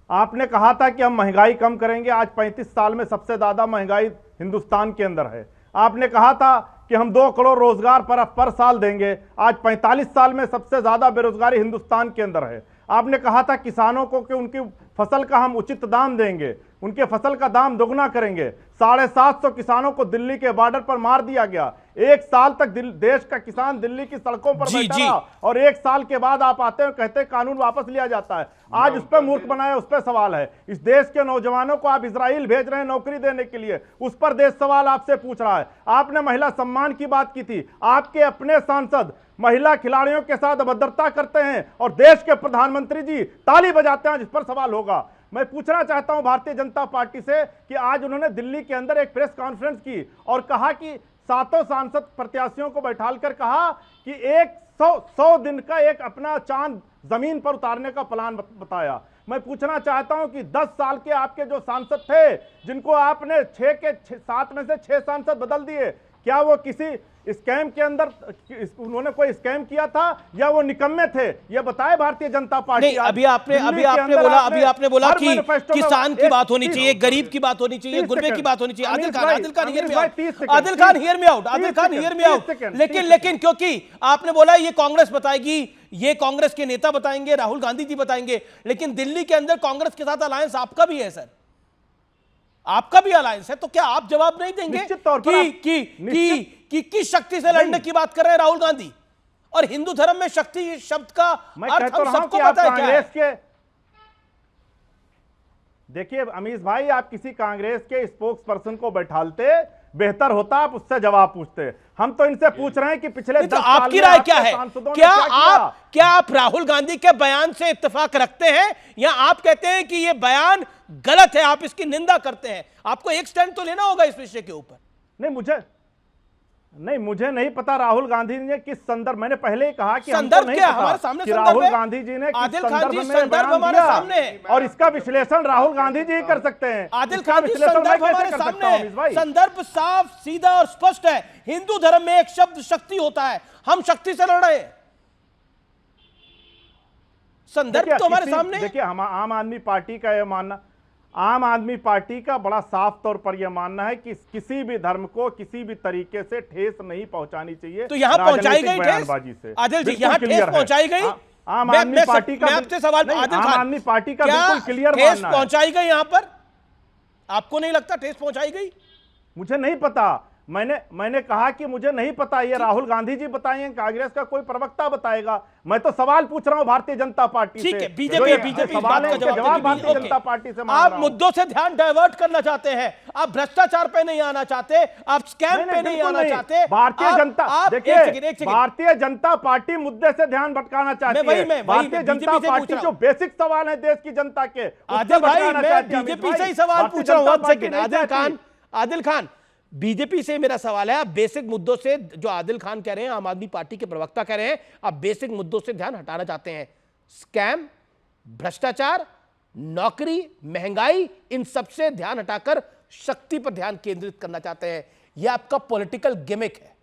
आपने कहा था कि हम महंगाई कम करेंगे, आज 35 साल में सबसे ज्यादा महंगाई हिंदुस्तान के अंदर है। आपने कहा था कि हम 2 करोड़ रोजगार पर साल देंगे, आज 45 साल में सबसे ज्यादा बेरोजगारी हिंदुस्तान के अंदर है। आपने कहा था किसानों को कि उनकी फसल का हम उचित दाम देंगे, उनके फसल का दाम दोगुना करेंगे। 750 किसानों को दिल्ली के बॉर्डर पर मार दिया गया। 1 साल तक देश का किसान दिल्ली की सड़कों पर बैठा रहा, और 1 साल के बाद आप आते हैं कहते हैं कानून वापस लिया जाता है। आज उस पर मूर्ख बनाया, उस पर सवाल है। इस देश के नौजवानों को आप इजराइल भेज रहे हैं नौकरी देने के लिए, उस पर देश सवाल आपसे पूछ रहा है। आपने महिला सम्मान की बात की थी, आपके अपने सांसद महिला खिलाड़ियों के साथ अभद्रता करते हैं और देश के प्रधानमंत्री जी ताली बजाते हैं, जिस पर सवाल होगा। मैं पूछना चाहता हूं भारतीय जनता पार्टी से कि आज उन्होंने दिल्ली के अंदर एक प्रेस कॉन्फ्रेंस की और कहा कि 7 सांसद प्रत्याशियों को बैठाकर कहा कि 100 दिन का एक अपना चांद जमीन पर उतारने का प्लान बताया। मैं पूछना चाहता हूं कि 10 साल के आपके जो सांसद थे, जिनको आपने 7 में से 6 सांसद बदल दिए, क्या वो किसी स्कैम के अंदर उन्होंने कोई स्कैम किया था या वो निकम्मे थे? ये बताए भारतीय जनता पार्टी। नहीं, अभी आपने बोला कि किसान की बात होनी चाहिए, गरीब की बात होनी चाहिए, गुरबे की बात होनी चाहिए। Adil Khan hear me out. लेकिन क्योंकि आपने बोला ये कांग्रेस बताएगी, ये कांग्रेस के नेता बताएंगे, राहुल गांधी जी बताएंगे, लेकिन दिल्ली के अंदर कांग्रेस के साथ अलायंस आपका भी है सर, आपका भी अलायंस है, तो क्या आप जवाब नहीं देंगे कि किस शक्ति से लड़ने की बात कर रहे हैं राहुल गांधी? और हिंदू धर्म में शक्ति शब्द का अर्थ हम सबको पता है क्या है। देखिए अमीश भाई, आप किसी कांग्रेस के स्पोक्स पर्सन को बैठालते बेहतर होता, आप उससे जवाब पूछते। हम तो इनसे पूछ रहे हैं कि पिछले 10 साल आपकी राय क्या है? क्या आप राहुल गांधी के बयान से इत्तेफाक रखते हैं, या आप कहते हैं कि यह बयान गलत है, आप इसकी निंदा करते हैं? आपको एक स्टैंड तो लेना होगा इस विषय के ऊपर। मुझे नहीं पता राहुल गांधी ने किस संदर्भ, मैंने पहले ही कहा कि संदर्भ क्या हमारे सामने कि राहुल गांधी जी ने किस संदर्भ हमारे सामने है, और इसका विश्लेषण राहुल गांधी जी कर सकते हैं। आदिल खान जी, संदर्भ हमारे सामने है, संदर्भ साफ सीधा और स्पष्ट है। हिंदू धर्म में एक शब्द शक्ति होता है, हम शक्ति से लड़ रहे हैं, संदर्भ तो हमारे सामने। देखिए आम आदमी पार्टी का यह मानना, आम आदमी पार्टी का बड़ा साफ तौर पर यह मानना है कि किसी भी धर्म को किसी भी तरीके से ठेस नहीं पहुंचानी चाहिए। तो यहां पहुंचाई गई ठेस? आदिल जी, यहां ठेस पहुंचाई गई? आम आदमी पार्टी का, मैं आपसे सवाल, आदिल खान, आम आदमी पार्टी का बिल्कुल क्लियर ठेस पहुंचाई गई यहां पर? आपको नहीं लगता ठेस पहुंचाई गई? मुझे नहीं पता, मैंने कहा कि मुझे नहीं पता, ये राहुल गांधी जी बताएंगे, कांग्रेस का कोई प्रवक्ता बताएगा। मैं तो सवाल पूछ रहा हूं भारतीय जनता पार्टी से। ठीक है, बीजेपी सवाल है, जवाब भारतीय जनता पार्टी से मांग रहा हूं। आप मुद्दों से ध्यान डाइवर्ट करना चाहते हैं, आप भ्रष्टाचार पे नहीं आना चाहते, आप स्कैम पे नहीं आना चाहते। भारतीय जनता, देखिए भारतीय जनता पार्टी मुद्दे से ध्यान भटकाना चाहती है। भारतीय जनता पार्टी जो बेसिक सवाल है देश की जनता के, आदिल भाई मैं बीजेपी से ही सवाल पूछ रहा हूं। आदिल खान, बीजेपी से मेरा सवाल है, आप बेसिक मुद्दों से, जो आदिल खान कह रहे हैं, आम आदमी पार्टी के प्रवक्ता कह रहे हैं, आप बेसिक मुद्दों से ध्यान हटाना चाहते हैं। स्कैम, भ्रष्टाचार, नौकरी, महंगाई, इन सब से ध्यान हटाकर शक्ति पर ध्यान केंद्रित करना चाहते हैं। यह आपका पॉलिटिकल गिमिक है।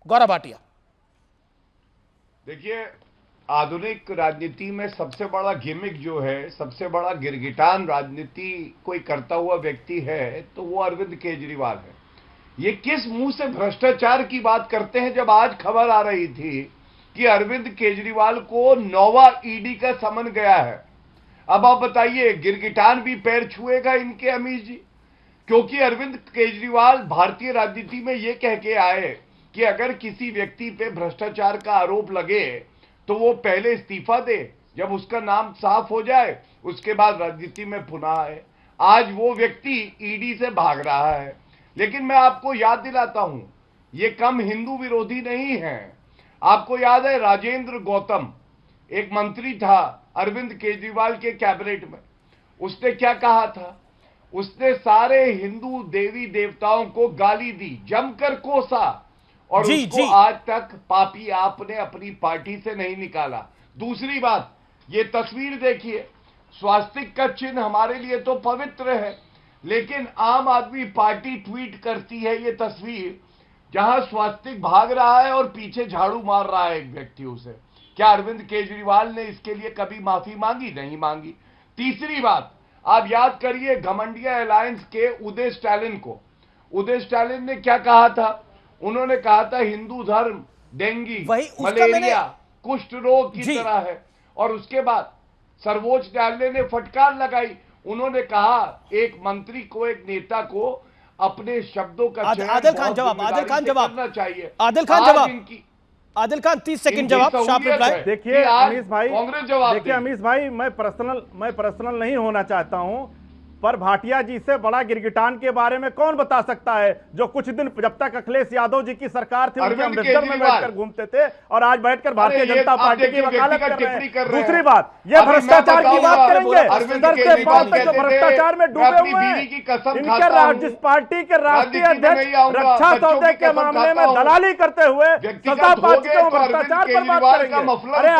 गौरव भाटिया, देखिए, आधुनिक राजनीति में सबसे बड़ा गिमिक जो है, सबसे बड़ा गिरगिटान राजनीति कोई करता हुआ व्यक्ति है तो वो अरविंद केजरीवाल है। ये किस मुंह से भ्रष्टाचार की बात करते हैं, जब आज खबर आ रही थी कि अरविंद केजरीवाल को 9वां ईडी का समन गया है। अब आप बताइए, गिरगिटान भी पैर छुएगा इनके अमीर जी? क्योंकि अरविंद केजरीवाल भारतीय राजनीति में ये कह के आए कि अगर किसी व्यक्ति पे भ्रष्टाचार का आरोप लगे तो वो पहले इस्तीफा दे, जब उसका नाम साफ हो जाए उसके बाद राजनीति में पुनः आए। आज वो व्यक्ति ईडी से भाग रहा है। लेकिन मैं आपको याद दिलाता हूं, ये कम हिंदू विरोधी नहीं है। आपको याद है, राजेंद्र गौतम एक मंत्री था अरविंद केजरीवाल के कैबिनेट में, उसने क्या कहा था? उसने सारे हिंदू देवी देवताओं को गाली दी, जमकर कोसा, और उसको आज तक पापी आपने अपनी पार्टी से नहीं निकाला। दूसरी बात, ये तस्वीर देखिए, स्वास्तिक का चिन्ह हमारे लिए तो पवित्र है, लेकिन आम आदमी पार्टी ट्वीट करती है ये तस्वीर जहां स्वास्तिक भाग रहा है और पीछे झाड़ू मार रहा है एक व्यक्ति उसे। क्या अरविंद केजरीवाल ने इसके लिए कभी माफी मांगी? नहीं मांगी। तीसरी बात, आप याद करिए घमंडिया अलायंस के उदय स्टालिन को, उदय स्टालिन ने क्या कहा था? उन्होंने कहा था हिंदू धर्म डेंगू, मलेरिया, कुष्ठ रोग की तरह है, और उसके बाद सर्वोच्च न्यायालय ने फटकार लगाई। उन्होंने कहा एक मंत्री को, एक नेता को अपने शब्दों का चयन आदिल खान जवाब करना चाहिए। आदिल खान 30 सेकंड जवाब, शार्प रिप्लाई। देखिए अमीश भाई, कांग्रेस जवाब, देखिए अमीश भाई, मैं पर्सनल नहीं होना चाहता हूं, पर भाटिया जी से बड़ा गिरगिटान के बारे में कौन बता सकता है, जो कुछ दिन जब तक अखिलेश यादव जी की सरकार थी उनके अमृतसर में बैठकर घूमते थे और आज बैठकर भारतीय जनता पार्टी की वकालत कर रहे हैं। दूसरी बात, ये भ्रष्टाचार की बात करेंगे, सर से पांव तक जो भ्रष्टाचार में डूबे हुए हैं, इनके जिस पार्टी के राष्ट्रीय अध्यक्ष रक्षा सौदे के मामले में दलाली करते हुए सत्ता पा चुके हैं, भ्रष्टाचार पर बात करेंगे। अरे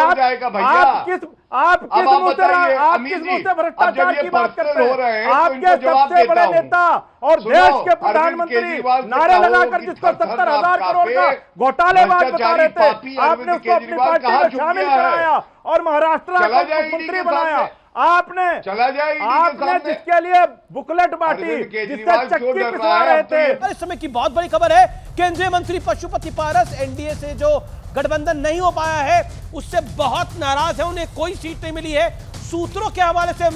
आप किस मुंह से भ्रष्टाचार की बात करते हैं? आपके सबसे बड़े नेता और देश के प्रधानमंत्री नारे लगाकर जिसको 70,000 करोड़ का घोटालेबाज बता रहे थे, आपने उसको अपनी पार्टी में शामिल कराया और महाराष्ट्र का मुख्यमंत्री बनाया। आपने जिसके लिए बुकलेट बांटी, जिससे चक्की पिसवा रहे थे। इस समय की बहुत बड़ी खबर है, केंद्रीय मंत्री पशुपति पारस एनडीए से जो गठबंधन नहीं हो पाया है उससे बहुत नाराज है, उन्हें कोई सीट नहीं मिली है। सूत्रों के हवाले से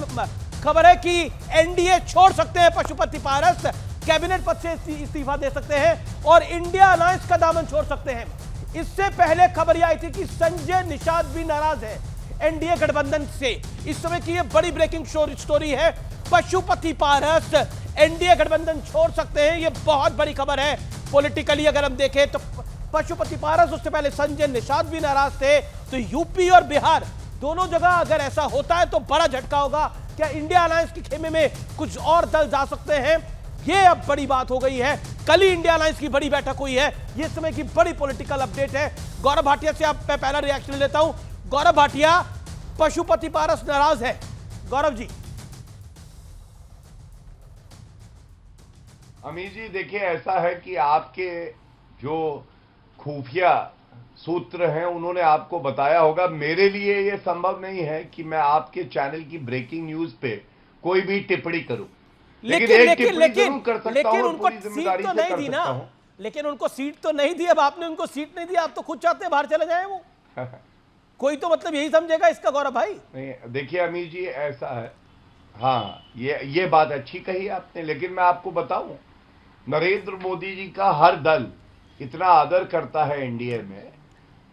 खबर है कि एनडीए छोड़ सकते हैं पशुपति पारस, कैबिनेट पद से इस्तीफा दे सकते हैं और इंडिया अलायंस का दामन छोड़ सकते हैं। इससे पहले खबर यह आई थी कि संजय निषाद भी नाराज है एनडीए गठबंधन से। इस समय की यह बड़ी ब्रेकिंग स्टोरी है, पशुपति पारस एनडीए गठबंधन छोड़ सकते हैं। यह बहुत बड़ी खबर है पॉलिटिकली। अगर हम देखें तो पशुपति पारस, उससे पहले संजय निषाद भी नाराज थे। तो यूपी और बिहार दोनों जगह अगर ऐसा होता है तो बड़ा झटका होगा। क्या इंडिया अलायंस के खेमे में कुछ और दल जा सकते हैं? ये अब बड़ी बात हो गई है। कल ही इंडिया अलायंस की बड़ी बैठक हुई है, ये समय की बड़ी पॉलिटिकल अपडेट है। गौरव भाटिया से आप मैं पहला रिएक्शन लेता हूं। गौरव भाटिया, पशुपति पारस नाराज है। गौरव जी। अमीर जी देखिए, ऐसा है कि आपके जो खुफिया सूत्र हैं उन्होंने आपको बताया होगा। मेरे लिए यह संभव नहीं है कि मैं आपके चैनल की ब्रेकिंग न्यूज पे कोई भी टिप्पणी करूं, लेकिन उनको सीट तो नहीं दी ना, लेकिन उनको सीट तो नहीं दी। अब आपने उनको सीट नहीं दी, आप तो खुद चाहते हैं बाहर चले जाए वो। कोई तो मतलब यही समझेगा इसका गौरव भाई। नहीं देखिए अमीर जी, ऐसा है, हाँ, ये बात अच्छी कही आपने, लेकिन मैं आपको बताऊं, नरेंद्र मोदी जी का हर दल इतना आदर करता है एनडीए में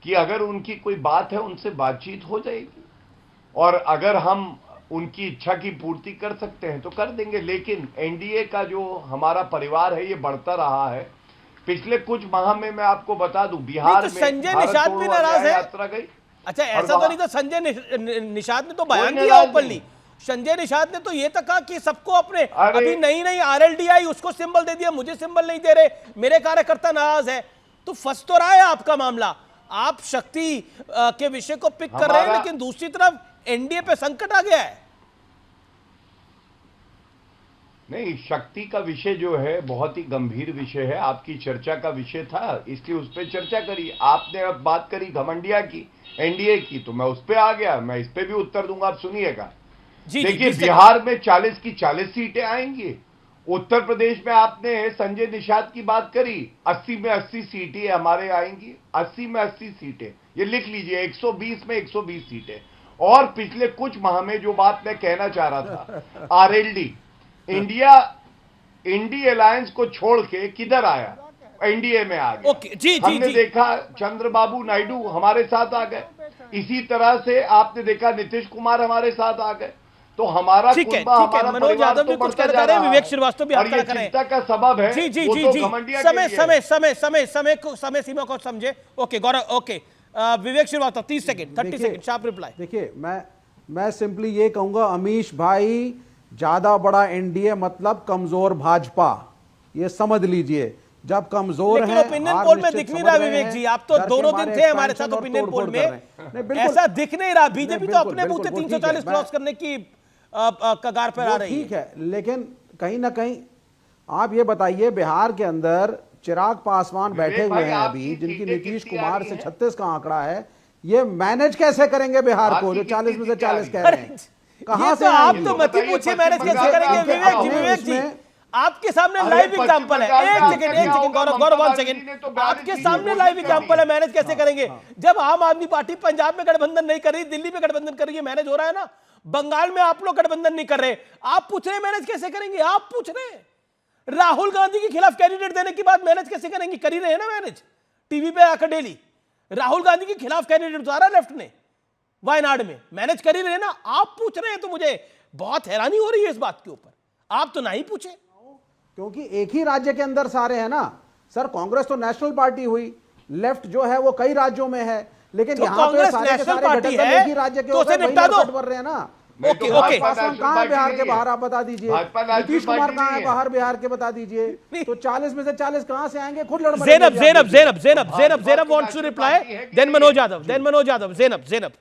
कि अगर उनकी कोई बात है उनसे बातचीत हो जाएगी, और अगर हम उनकी इच्छा की पूर्ति कर सकते हैं तो कर देंगे। लेकिन एनडीए का जो हमारा परिवार है ये बढ़ता रहा है। पिछले कुछ माह में मैं आपको बता दूं, बिहार में संजय निषाद भी नाराज है, यात्रा गई। अच्छा, ऐसा तो नहीं था। संजय निषाद ने तो बयान दिया ओपनली। संजय निषाद ने तो ये तक कहा कि सबको अपने, अभी नई आरएलडी आई, उसको सिंबल दे दिया, मुझे सिंबल नहीं दे रहे, मेरे कार्यकर्ता नाराज है। तो फंस तो रहा है आपका मामला। आप शक्ति के विषय को पिक कर रहे हैं, लेकिन दूसरी तरफ एनडीए पे संकट आ गया है। नहीं, शक्ति का विषय जो है बहुत ही गंभीर विषय है, आपकी चर्चा का विषय था, इसलिए उस पर चर्चा करी। आपने अब बात करी घमंडिया की, एनडीए की, तो मैं उस पर आ गया, मैं इस पे भी उत्तर दूंगा, आप सुनिएगा। देखिए, बिहार में 40 की 40 सीटें आएंगी। उत्तर प्रदेश में आपने संजय निषाद की बात करी, 80 में 80 सीटें हमारे आएंगी, 80 में 80 सीटें, ये लिख लीजिए, 120 में 120 सीटें। और पिछले कुछ माह में जो बात मैं कहना चाह रहा था, आरएलडी, इंडी अलायंस को छोड़ के किधर आया, एनडीए में आ गया। हमने देखा चंद्रबाबू नायडू हमारे साथ आ गए, इसी तरह से आपने देखा नीतीश कुमार हमारे साथ आ गए। तो हमारा मनोज यादव भी कुछ कह रहे हैं, विवेक श्रीवास्तव भी आपका करें। चिंता का सबब है जी जी वो जी तो जी घमंडिया समय सीमा को समझे। Okay Gaurav, okay Vivek Srivastava 30 second 30 second sharp reply. देखिए, मैं सिंपली ये कहूंगा, अमीश भाई, ज्यादा बड़ा एनडीए मतलब कमजोर भाजपा, ये समझ लीजिए। जब कमजोर है, ओपिनियन पोल में दिख नहीं रहा विवेक जी, आप तो दोनों दिन थे हमारे साथ ओपिनियन पोल में, ऐसा दिख नहीं रहा। बीजेपी तो अपने मुंह से 340 क्रॉस करने की कगार पर आ रही है। ठीक है, लेकिन कहीं ना कहीं आप ये बताइए, बिहार के अंदर चिराग पासवान बैठे हुए हैं अभी, जिनकी नीतीश कुमार से 36 का आंकड़ा है, ये मैनेज कैसे करेंगे बिहार को, जो 40 में से 40 कह रहे हैं? कहां से आप तो मत ही पूछिए मैनेज कैसे करेंगे विवेक जी, आपके सामने लाइव एग्जांपल है। एक सेकंड गौरव 1 सेकंड, आपके सामने लाइव एग्जांपल है, मैनेज कैसे करेंगे? जब आम आदमी पार्टी पंजाब में गठबंधन नहीं कर रही, दिल्ली में गठबंधन कर रही है, मैनेज हो रहा है ना। बंगाल में आप लोग गठबंधन नहीं कर रहे, आप पूछ रहे मैनेज कैसे करेंगे? आप पूछ रहे राहुल गांधी के खिलाफ कैंडिडेट देने के बाद मैनेज कैसे करेंगे? कर ही रहे हैं ना मैनेज, टीवी पे आकर डेली राहुल गांधी के खिलाफ कैंडिडेट उतारा लेफ्ट ने वायनाड में, मैनेज कर ही रहे ना। आप पूछ रहे हैं तो मुझे बहुत हैरानी हो रही है इस बात के ऊपर। आप तो नहीं पूछे, क्योंकि एक ही राज्य के अंदर सारे हैं ना सर। कांग्रेस तो नेशनल पार्टी हुई, लेफ्ट जो है वो कई राज्यों में है, लेकिन यहाँ पे सारे के सारे गठबंधन एक ही राज्य के होते हैं, बढ़ रहे हैं ना। ओके ओके, कहाँ है बिहार के बाहर, आप बता दीजिए। नीतीश कुमार कहाँ है बाहर बिहार के, बता दीजिए। तो 40 में से 40 कहाँ से आएंगे? खुद लड़। Zainab wants to reply, then Manoj Yadav, Zainab.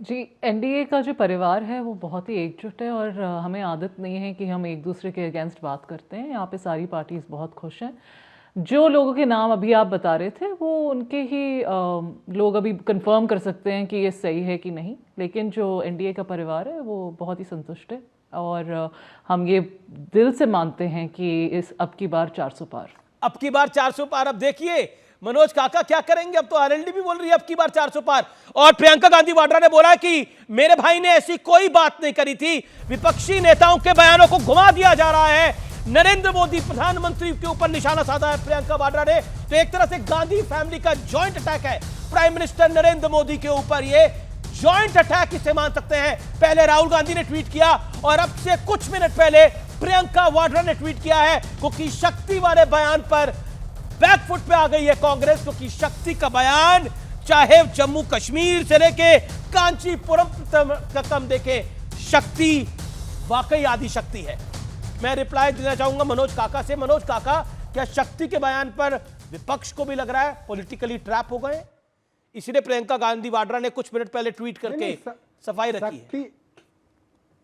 जी, एनडीए का जो परिवार है वो बहुत ही एकजुट है, और हमें आदत नहीं है कि हम एक दूसरे के अगेंस्ट बात करते हैं। यहाँ पे सारी पार्टीज बहुत खुश हैं। जो लोगों के नाम अभी आप बता रहे थे वो उनके ही लोग अभी कंफर्म कर सकते हैं कि ये सही है कि नहीं, लेकिन जो एनडीए का परिवार है वो बहुत ही संतुष्ट है, और हम ये दिल से मानते हैं कि इस अब की बार 400 पार। अब की बार 400 पार। अब देखिए मनोज काका क्या करेंगे। अब तो आरएलडी भी बोल रही है अब की बार 400 पार, और प्रियंका गांधी वाड्रा ने बोला कि मेरे भाई ने ऐसी कोई बात नहीं करी थी। विपक्षी नेताओं के बयानों को घुमा दिया जा रहा है। नरेंद्र मोदी प्रधानमंत्री के ऊपर निशाना साधा है प्रियंका वाड्रा ने। तो एक तरह से गांधी फैमिली का जॉइंट अटैक है प्राइम मिनिस्टर नरेंद्र मोदी के ऊपर। ये जॉइंट अटैक इसे मान सकते हैं। पहले राहुल गांधी ने ट्वीट किया, और अब से कुछ मिनट पहले प्रियंका वाड्रा ने ट्वीट किया है, क्योंकि शक्ति वाले बयान पर बैकफुट पे आ गई है कांग्रेस। क्योंकि शक्ति का बयान चाहे जम्मू कश्मीर से लेके कांचीपुरम तक देखे, शक्ति वाकई आदि शक्ति है। मैं रिप्लाई देना चाहूंगा मनोज काका से। मनोज काका, क्या शक्ति के बयान पर विपक्ष को भी लग रहा है पॉलिटिकली ट्रैप हो गए? इसलिए प्रियंका गांधी वाड्रा ने कुछ मिनट पहले ट्वीट करके सफाई रखी है।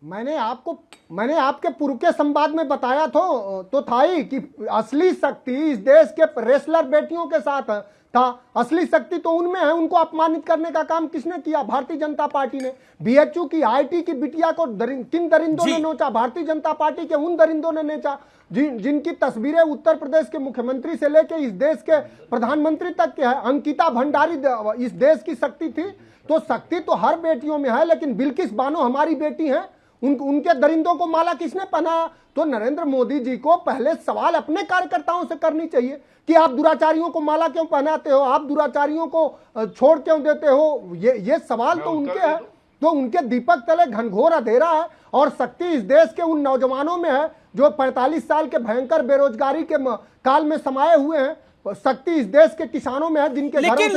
मैंने आपके पूर्व के संवाद में बताया तो था ही कि असली शक्ति इस देश के रेसलर बेटियों के साथ है, था। असली शक्ति तो उनमें है। उनको अपमानित करने का काम किसने किया? भारतीय जनता पार्टी ने। बीएचयू की आईटी की बिटिया को किन दरिंदों ने नोचा? भारतीय जनता पार्टी के उन दरिंदों ने नोचा जिनकी तस्वीरें उत्तर प्रदेश के मुख्यमंत्री से लेकर इस देश के प्रधानमंत्री तक के है। अंकिता भंडारी इस देश की शक्ति थी। तो शक्ति तो हर बेटियों में है, लेकिन बिल्किस बानो हमारी बेटी हैं, उनके दरिंदों को माला किसने पहनाया? तो नरेंद्र मोदी जी को पहले सवाल अपने कार्यकर्ताओं से करनी चाहिए कि आप दुराचारियों को माला क्यों पहनाते हो, आप दुराचारियों को छोड़ क्यों देते हो? ये सवाल तो उनके है। तो उनके दीपक तले घनघोर अंधेरा है और शक्ति इस देश के उन नौजवानों में है जो 45 साल के भयंकर बेरोजगारी के काल में समाये हुए हैं। शक्ति इस देश के किसानों में है जिनके लेकिन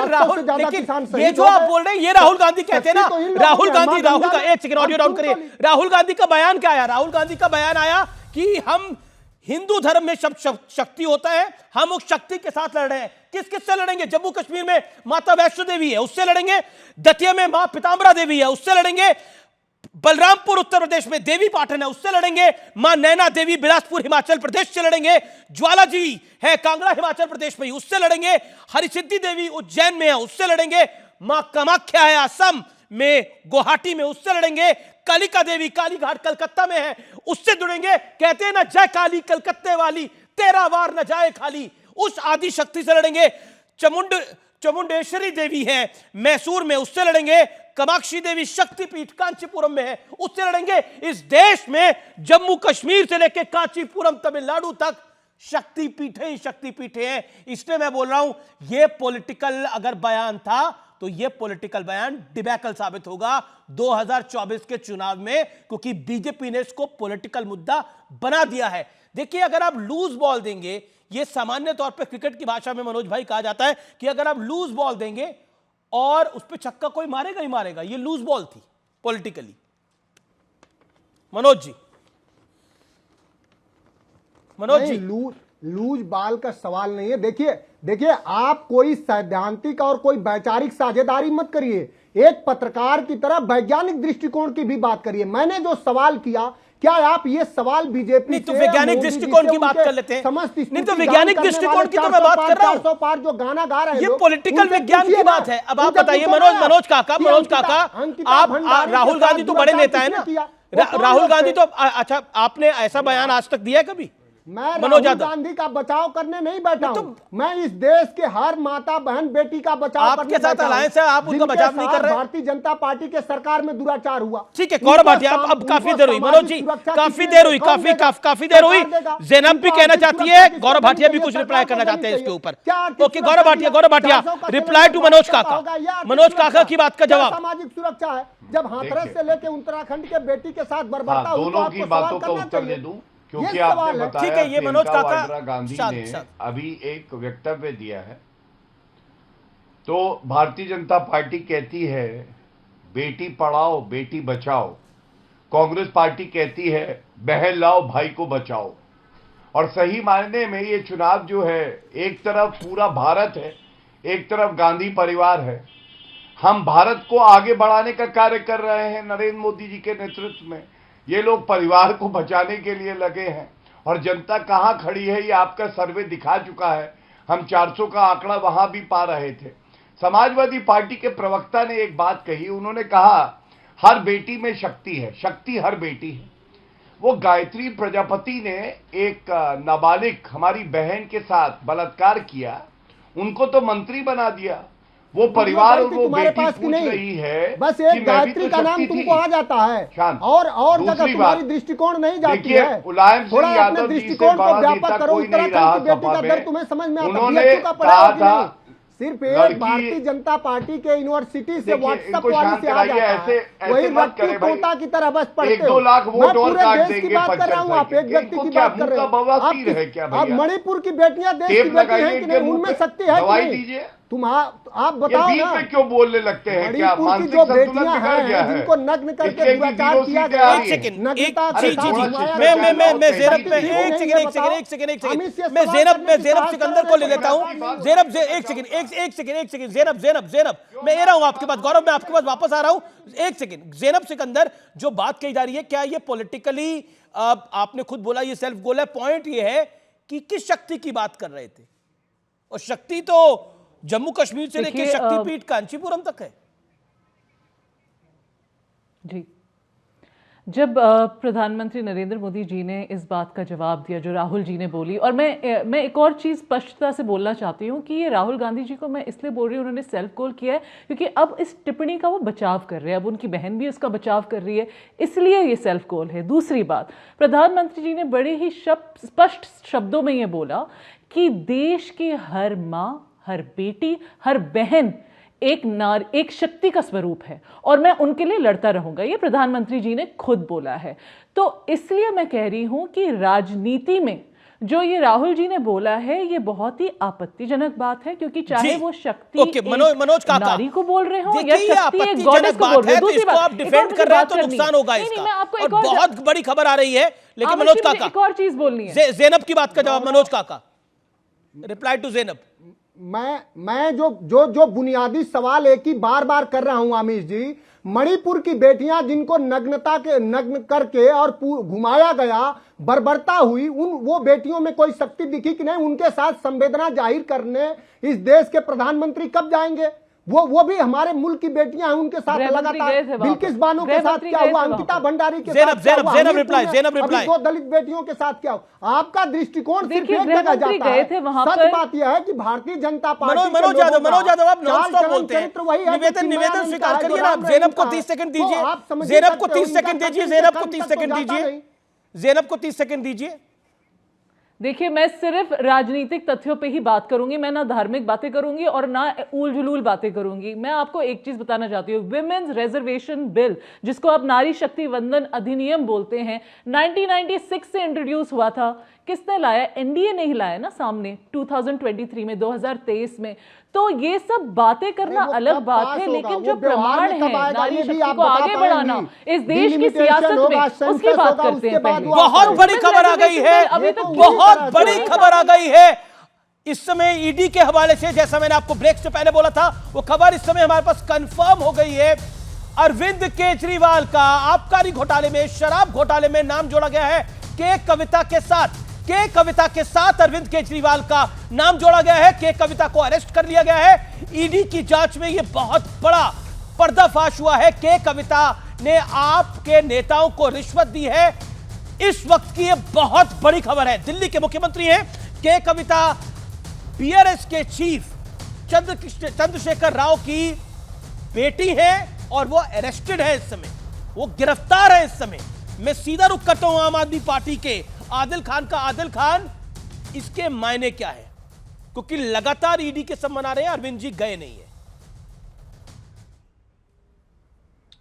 राहुल, ये जो आप बोल रहे हैं ये राहुल गांधी कहते हैं ना। राहुल का एक सेकंड ऑडियो डाउन करिए। राहुल गांधी का बयान क्या आया? राहुल गांधी का बयान आया कि हम हिंदू धर्म में शक्ति होता है, हम उस शक्ति के साथ लड़ रहे हैं। किससे लड़ेंगे? जम्मू कश्मीर में माता वैष्णो देवी है, उससे लड़ेंगे। दतिया में मां पिताम्बरा देवी है, उससे लड़ेंगे। बलरामपुर उत्तर प्रदेश में देवी पाटन है, उससे लड़ेंगे। मां नैना देवी बिलासपुर हिमाचल प्रदेश से लड़ेंगे। ज्वाला जी है कांगड़ा हिमाचल प्रदेश में, उससे लड़ेंगे। हरिसिद्धि देवी उज्जैन में है, उससे लड़ेंगे। मां कामाख्या है असम में गुवाहाटी में, उससे लड़ेंगे। कालिका देवी कालीघाट कलकत्ता में है, उससे जुड़ेंगे। कहते हैं ना जय काली कलकत्ते वाली, तेरा वार न जाए खाली, उस आदि शक्ति से लड़ेंगे। चामुंडेश्वरी देवी है मैसूर में, उससे लड़ेंगे। कामाक्षी देवी शक्तिपीठ कांचीपुरम में है, उससे लड़ेंगे। इस देश में जम्मू कश्मीर से लेकर कांचीपुरम तमिलनाडु तक शक्तिपीठे ही शक्तिपीठे हैं। इसलिए मैं बोल रहा हूं यह पॉलिटिकल अगर बयान था तो यह पॉलिटिकल बयान डिबैकल साबित होगा 2024 के चुनाव में, क्योंकि बीजेपी ने इसको पॉलिटिकल मुद्दा बना दिया है। देखिए, अगर आप लूज बॉल देंगे, यह सामान्य तौर पे क्रिकेट की भाषा में मनोज भाई कहा जाता है कि अगर आप लूज बॉल देंगे और उस पर छक्का कोई मारेगा ही मारेगा। ये लूज बॉल थी politically. Manoj ji loose ball का सवाल नहीं है। देखिए आप कोई सैद्धांतिक और कोई वैचारिक साझेदारी मत करिए। एक पत्रकार की तरह वैज्ञानिक दृष्टिकोण की भी बात करिए। मैंने जो सवाल किया, क्या आप ये सवाल बीजेपी तो वैज्ञानिक दृष्टिकोण की बात कर लेते हैं। नहीं तो वैज्ञानिक दृष्टिकोण की तो मैं बात कर रहा हूं। 400 पार जो गाना गा रहे हैं, ये पॉलिटिकल विज्ञान की बात है। अब आप बताइए मनोज काका, आप राहुल गांधी तो बड़े नेता है ना। राहुल गांधी तो अच्छा, आपने ऐसा बयान आज तक दिया है कभी? मैं राहुल गांधी का बचाव करने नहीं बैठा हूं। मैं इस देश के हर माता बहन बेटी का बचाव करने साथ अलायंस है, आप उनका बचाव नहीं कर रहे। भारतीय जनता पार्टी के सरकार में दुराचार हुआ। ठीक है, गौरव भाटिया, अब काफी देर हुई मनोज जी, काफी देर हुई। जैनब भी कहना चाहती है, गौरव भाटिया भी कुछ रिप्लाई करना चाहते हैं इसके ऊपर। Okay, Gaurav Bhatia reply to Manoj काका की बात का जवाब। सामाजिक सुरक्षा है जब हाथरस से लेकर उत्तराखंड के बेटी के साथ बर्बरता, दोनों की बातों का उत्तर दे दूं, क्योंकि आपने बताया ये मनोज काका इंदिरा गांधी ने अभी एक वक्तव्य दिया है। तो भारतीय जनता पार्टी कहती है बेटी पढ़ाओ बेटी बचाओ, कांग्रेस पार्टी कहती है बहन लाओ भाई को बचाओ। और सही मायने में ये चुनाव जो है, एक तरफ पूरा भारत है, एक तरफ गांधी परिवार है। हम भारत को आगे बढ़ाने का कार्य कर रहे हैं नरेंद्र मोदी जी के नेतृत्व में। ये लोग परिवार को बचाने के लिए लगे हैं। और जनता कहां खड़ी है ये आपका सर्वे दिखा चुका है। हम 400 का आंकड़ा वहां भी पा रहे थे। समाजवादी पार्टी के प्रवक्ता ने एक बात कही, उन्होंने कहा हर बेटी में शक्ति है, शक्ति हर बेटी है। वो गायत्री प्रजापति ने एक नाबालिग हमारी बहन के साथ बलात्कार किया, उनको तो मंत्री बना दिया। वो परिवार और वो बेटी पूछ रही है, बस एक गायत्री का नाम तुमको आ जाता है और जगह तुम्हारी दृष्टिकोण नहीं जाती है। थोड़ा अपने दृष्टिकोण को व्यापक करो। उत्तराखंड की बेटी का दर्द तुम्हें समझ में आता है? सिर्फ एक भारतीय जनता पार्टी के यूनिवर्सिटी से व्हाट्सएप वाली से आ जाता है, वही रट्टू तोता की तरह बस पढ़ते हो। मैं पूरे देश की बात कर रहा हूँ, आप एक व्यक्ति की बात कर रहे हो। आप मणिपुर की बेटियां देश की बेटी हैं कि नहीं, उनमें शक्ति है कि नहीं? आप बताओ ना, क्यों बोलने लगते हैं? क्या मानसिक जो बेटियां हैं जिनको नग्न करके दुराचार किया गया है? मैं ज़ैनब सिकंदर को ले लेता हूं। ज़ैनब मैं आ रहा हूं आपके पास। गौरव मैं आपके पास वापस आ रहा हूं। एक सेकंड, ज़ैनब सिकंदर, जो बात कही जा रही है, क्या ये पॉलिटिकली, आपने खुद बोला ये सेल्फ गोल है। पॉइंट ये है कि किस शक्ति की बात कर रहे थे, और शक्ति तो जम्मू कश्मीर से लेकर शक्तिपीठ कांचीपुरम तक है। जी, जब प्रधानमंत्री नरेंद्र मोदी जी ने इस बात का जवाब दिया जो राहुल जी ने बोली, और मैं एक और चीज़ स्पष्टता से बोलना चाहती हूँ कि ये राहुल गांधी जी को मैं इसलिए बोल रही हूँ, उन्होंने सेल्फ गोल किया है क्योंकि अब इस टिप्पणी का वो बचाव कर रहे हैं, अब उनकी बहन भी उसका बचाव कर रही है, इसलिए ये सेल्फ गोल है। दूसरी बात, प्रधानमंत्री जी ने बड़े ही स्पष्ट शब्दों में ये बोला कि देश की हर माँ, हर बेटी, हर बहन एक शक्ति का स्वरूप है और मैं उनके लिए लड़ता रहूंगा, ये प्रधानमंत्री जी ने खुद बोला है। तो इसलिए मैं कह रही हूं कि राजनीति में जो ये राहुल जी ने बोला है ये बहुत ही आपत्तिजनक बात है, क्योंकि चाहे वो शक्ति मनोज काका नारी को बोल रहे हो या शक्ति एक गॉडेस को बोल रहे हो, दूसरी बात आप डिफेंड कर रहे हैं तो नुकसान होगा इसका। और बहुत बड़ी खबर आ रही है, लेकिन मनोज काका एक और चीज बोलनी है। ज़ैनब की बात का जवाब मनोज काका, रिप्लाई टू ज़ैनब। मैं जो बुनियादी सवाल एक ही बार बार कर रहा हूं आमिर जी, मणिपुर की बेटियां जिनको नग्न करके और घुमाया गया, बर्बरता हुई, वो बेटियों में कोई शक्ति दिखी कि नहीं? उनके साथ संवेदना जाहिर करने इस देश के प्रधानमंत्री कब जाएंगे? वो भी हमारे मुल्क की बेटियां हैं, उनके साथ लगातार बिल्किस बानो के साथ क्या हुआ, अंकिता भंडारी के साथ क्या हुआ, अभी 2 दलित बेटियों के साथ क्या हुआ? आपका दृष्टिकोण सिर्फ एक जगह जाता है। सच बात यह है कि भारतीय जनता पार्टी मनोज यादव आप नॉन स्टॉप बोलते हैं। निवेदन स्वीकार करिए ना। ज़ैनब को 30 सेकंड दीजिए, ज़ैनब को 30 सेकंड दीजिए, ज़ैनब को 30 सेकंड दीजिए, ज़ैनब को 30 सेकंड दीजिए। देखिए, मैं सिर्फ राजनीतिक तथ्यों पे ही बात करूंगी, मैं ना धार्मिक बातें करूंगी और ना उल जुलूल बातें करूंगी। मैं आपको एक चीज बताना चाहती हूँ, विमेन्स रिजर्वेशन बिल, जिसको आप नारी शक्ति वंदन अधिनियम बोलते हैं, 1996 से इंट्रोड्यूस हुआ था। किसने लाया? एनडीए ने ही लाया ना सामने 2023 में, 2023 में। तो ये सब बातें करना अलग बात है, लेकिन जो प्रमाण है नारी शक्ति को आगे बढ़ाना इस देश की सियासत में, उसकी बात करते हैं। बहुत बड़ी खबर आ गई है, बहुत बड़ी खबर आ गई है इस समय ईडी के हवाले से। जैसा मैंने आपको ब्रेक से पहले बोला था, वो खबर इस समय हमारे पास कंफर्म हो गई है। अरविंद केजरीवाल का आबकारी घोटाले में, शराब घोटाले में नाम जोड़ा गया है के कविता के साथ। के कविता के साथ अरविंद केजरीवाल का नाम जोड़ा गया है। के कविता को अरेस्ट कर लिया गया है। ईडी की जांच में यह बहुत बड़ा पर्दाफाश हुआ है। के कविता ने आपके नेताओं को रिश्वत दी है। इस वक्त की यह बहुत बड़ी खबर है। दिल्ली के मुख्यमंत्री हैं के कविता, बीआरएस के चीफ चंद्रशेखर राव की बेटी है और वो अरेस्टेड है इस समय, वो गिरफ्तार है इस समय। मैं सीधा रुख करता हूं आम आदमी पार्टी के आदिल खान का। आदिल खान, इसके मायने क्या है? क्योंकि लगातार ईडी के सम्मान आ रहे हैं, अरविंद जी गए नहीं है।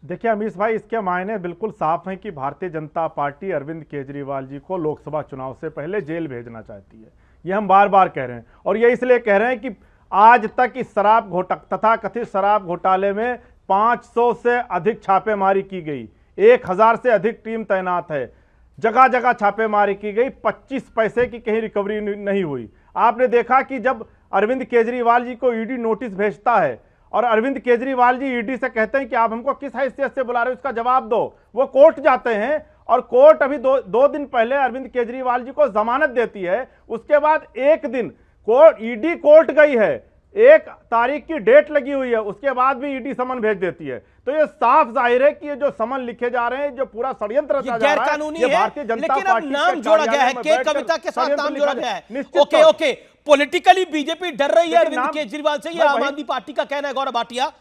देखिए अमीश भाई, इसके मायने बिल्कुल साफ हैं कि भारतीय जनता पार्टी अरविंद केजरीवाल जी को लोकसभा चुनाव से पहले जेल भेजना चाहती है। ये हम बार बार कह रहे हैं, और ये इसलिए कह रहे हैं कि आज तक इस तथा कथित शराब घोटाले में 500 से अधिक छापेमारी की गई, 1000 से अधिक टीम तैनात है, जगह जगह छापेमारी की गई, 25 पैसे की कहीं रिकवरी नहीं हुई। आपने देखा कि जब अरविंद केजरीवाल जी को ईडी नोटिस भेजता है और अरविंद केजरीवाल जी ईडी से कहते हैं कि आप हमको किस हैसियत से बुला रहे हो, इसका जवाब दो, वो कोर्ट जाते हैं और कोर्ट अभी दो दिन पहले अरविंद केजरीवाल जी को जमानत देती है। उसके बाद एक दिन ईडी कोर्ट गई है, 1 तारीख की डेट लगी हुई है, उसके बाद भी ईडी समन भेज देती है। तो ये साफ जाहिर है कि ये जो समन लिखे जा रहे हैं, जो पूरा षड्यंत्र रचा जा रहा है, ये भारतीय जनता पार्टी नाम जोड़ा गया है, के कविता के साथ नाम जोड़ा गया है। ओके, पॉलिटिकली बीजेपी डर रही है अरविंद केजरीवाल से, यह आम आदमी पार्टी का कहना है। गौरव भाटिया।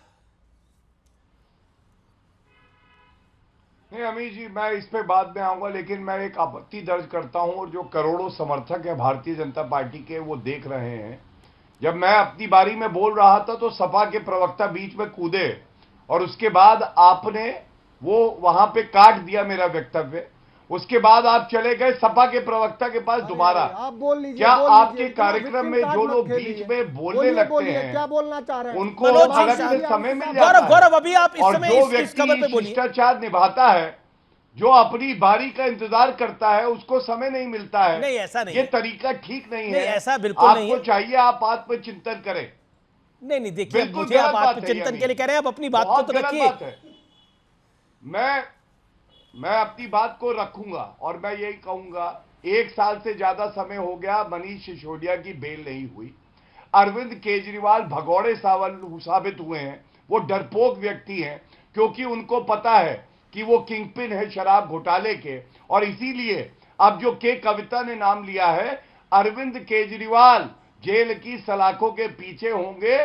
नहीं अमीर जी, मैं इस पे बाद में आऊंगा, लेकिन मैं एक आपत्ति दर्ज करता हूं, और जो करोड़ों समर्थक है भारतीय जनता पार्टी के, वो देख रहे हैं। जब मैं अपनी बारी में बोल रहा था तो सपा के प्रवक्ता बीच में कूदे और उसके बाद आपने वो वहां पे काट दिया मेरा वक्तव्य। उसके बाद आप चले गए सपा के प्रवक्ता के पास दोबारा। आप बोल लीजिए। क्या आपके कार्यक्रम में जो लोग बीच में बोलने लगते हैं, क्या बोलना चाह रहे हैं, उनको अलग से समय मिल जाता है? गौरव, अभी आप इस और समय जो व्यक्ति शिष्टाचार निभाता है, जो अपनी बारी का इंतजार करता है, उसको समय नहीं मिलता है। नहीं, ऐसा नहीं, ये तरीका ठीक नहीं है। ऐसा बिल्कुल नहीं है। आपको चाहिए आप आत्मचिंतन करें। नहीं, देखिए, मुझे आप आत्मचिंतन के लिए कह रहे हैं, आप अपनी बात को तो रखिए। मैं अपनी बात को रखूंगा और मैं यही कहूंगा, 1 साल से ज्यादा समय हो गया मनीष सिसोदिया की बेल नहीं हुई। अरविंद केजरीवाल भगौड़े साबित हुए हैं, वो डरपोक व्यक्ति हैं, क्योंकि उनको पता है कि वो किंगपिन है शराब घोटाले के, और इसीलिए अब जो के कविता ने नाम लिया है, अरविंद केजरीवाल जेल की सलाखों के पीछे होंगे,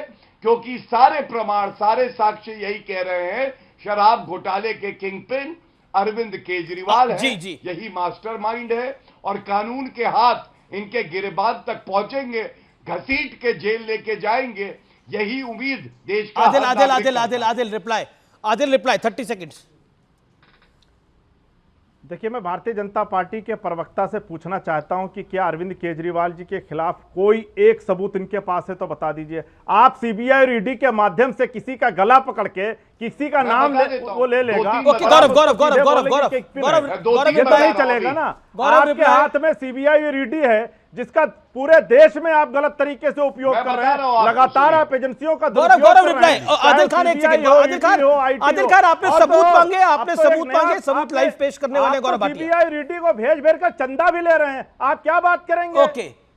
क्योंकि सारे प्रमाण, सारे साक्ष्य यही कह रहे हैं, शराब घोटाले के किंगपिन अरविंद केजरीवाल है, यही मास्टरमाइंड है, और कानून के हाथ इनके गिरबान तक पहुंचेंगे, घसीट के जेल लेके जाएंगे, यही उम्मीद देश का आदिल रिप्लाई 30 सेकंड्स। देखिए, मैं भारतीय जनता पार्टी के प्रवक्ता से पूछना चाहता हूं कि क्या अरविंद केजरीवाल जी के खिलाफ कोई एक सबूत इनके पास है तो बता दीजिए। आप सीबीआई और ईडी के माध्यम से किसी का गला पकड़ के किसी का नाम वो ले लेगा, ये तो नहीं चलेगा ना। आपके हाथ में सीबीआई और ईडी है, जिसका पूरे देश में आप गलत तरीके से उपयोग कर रहे हैं। लगातार आप एजेंसियों का आदिल खान, एक सेकंड, आदिल खान आपने सबूत मांगे, सबूत लाइव पेश करने वाले गौरव भाटिया सीबीआई ईडी को भेज कर चंदा भी ले रहे हैं, आप क्या बात करेंगे? ओके।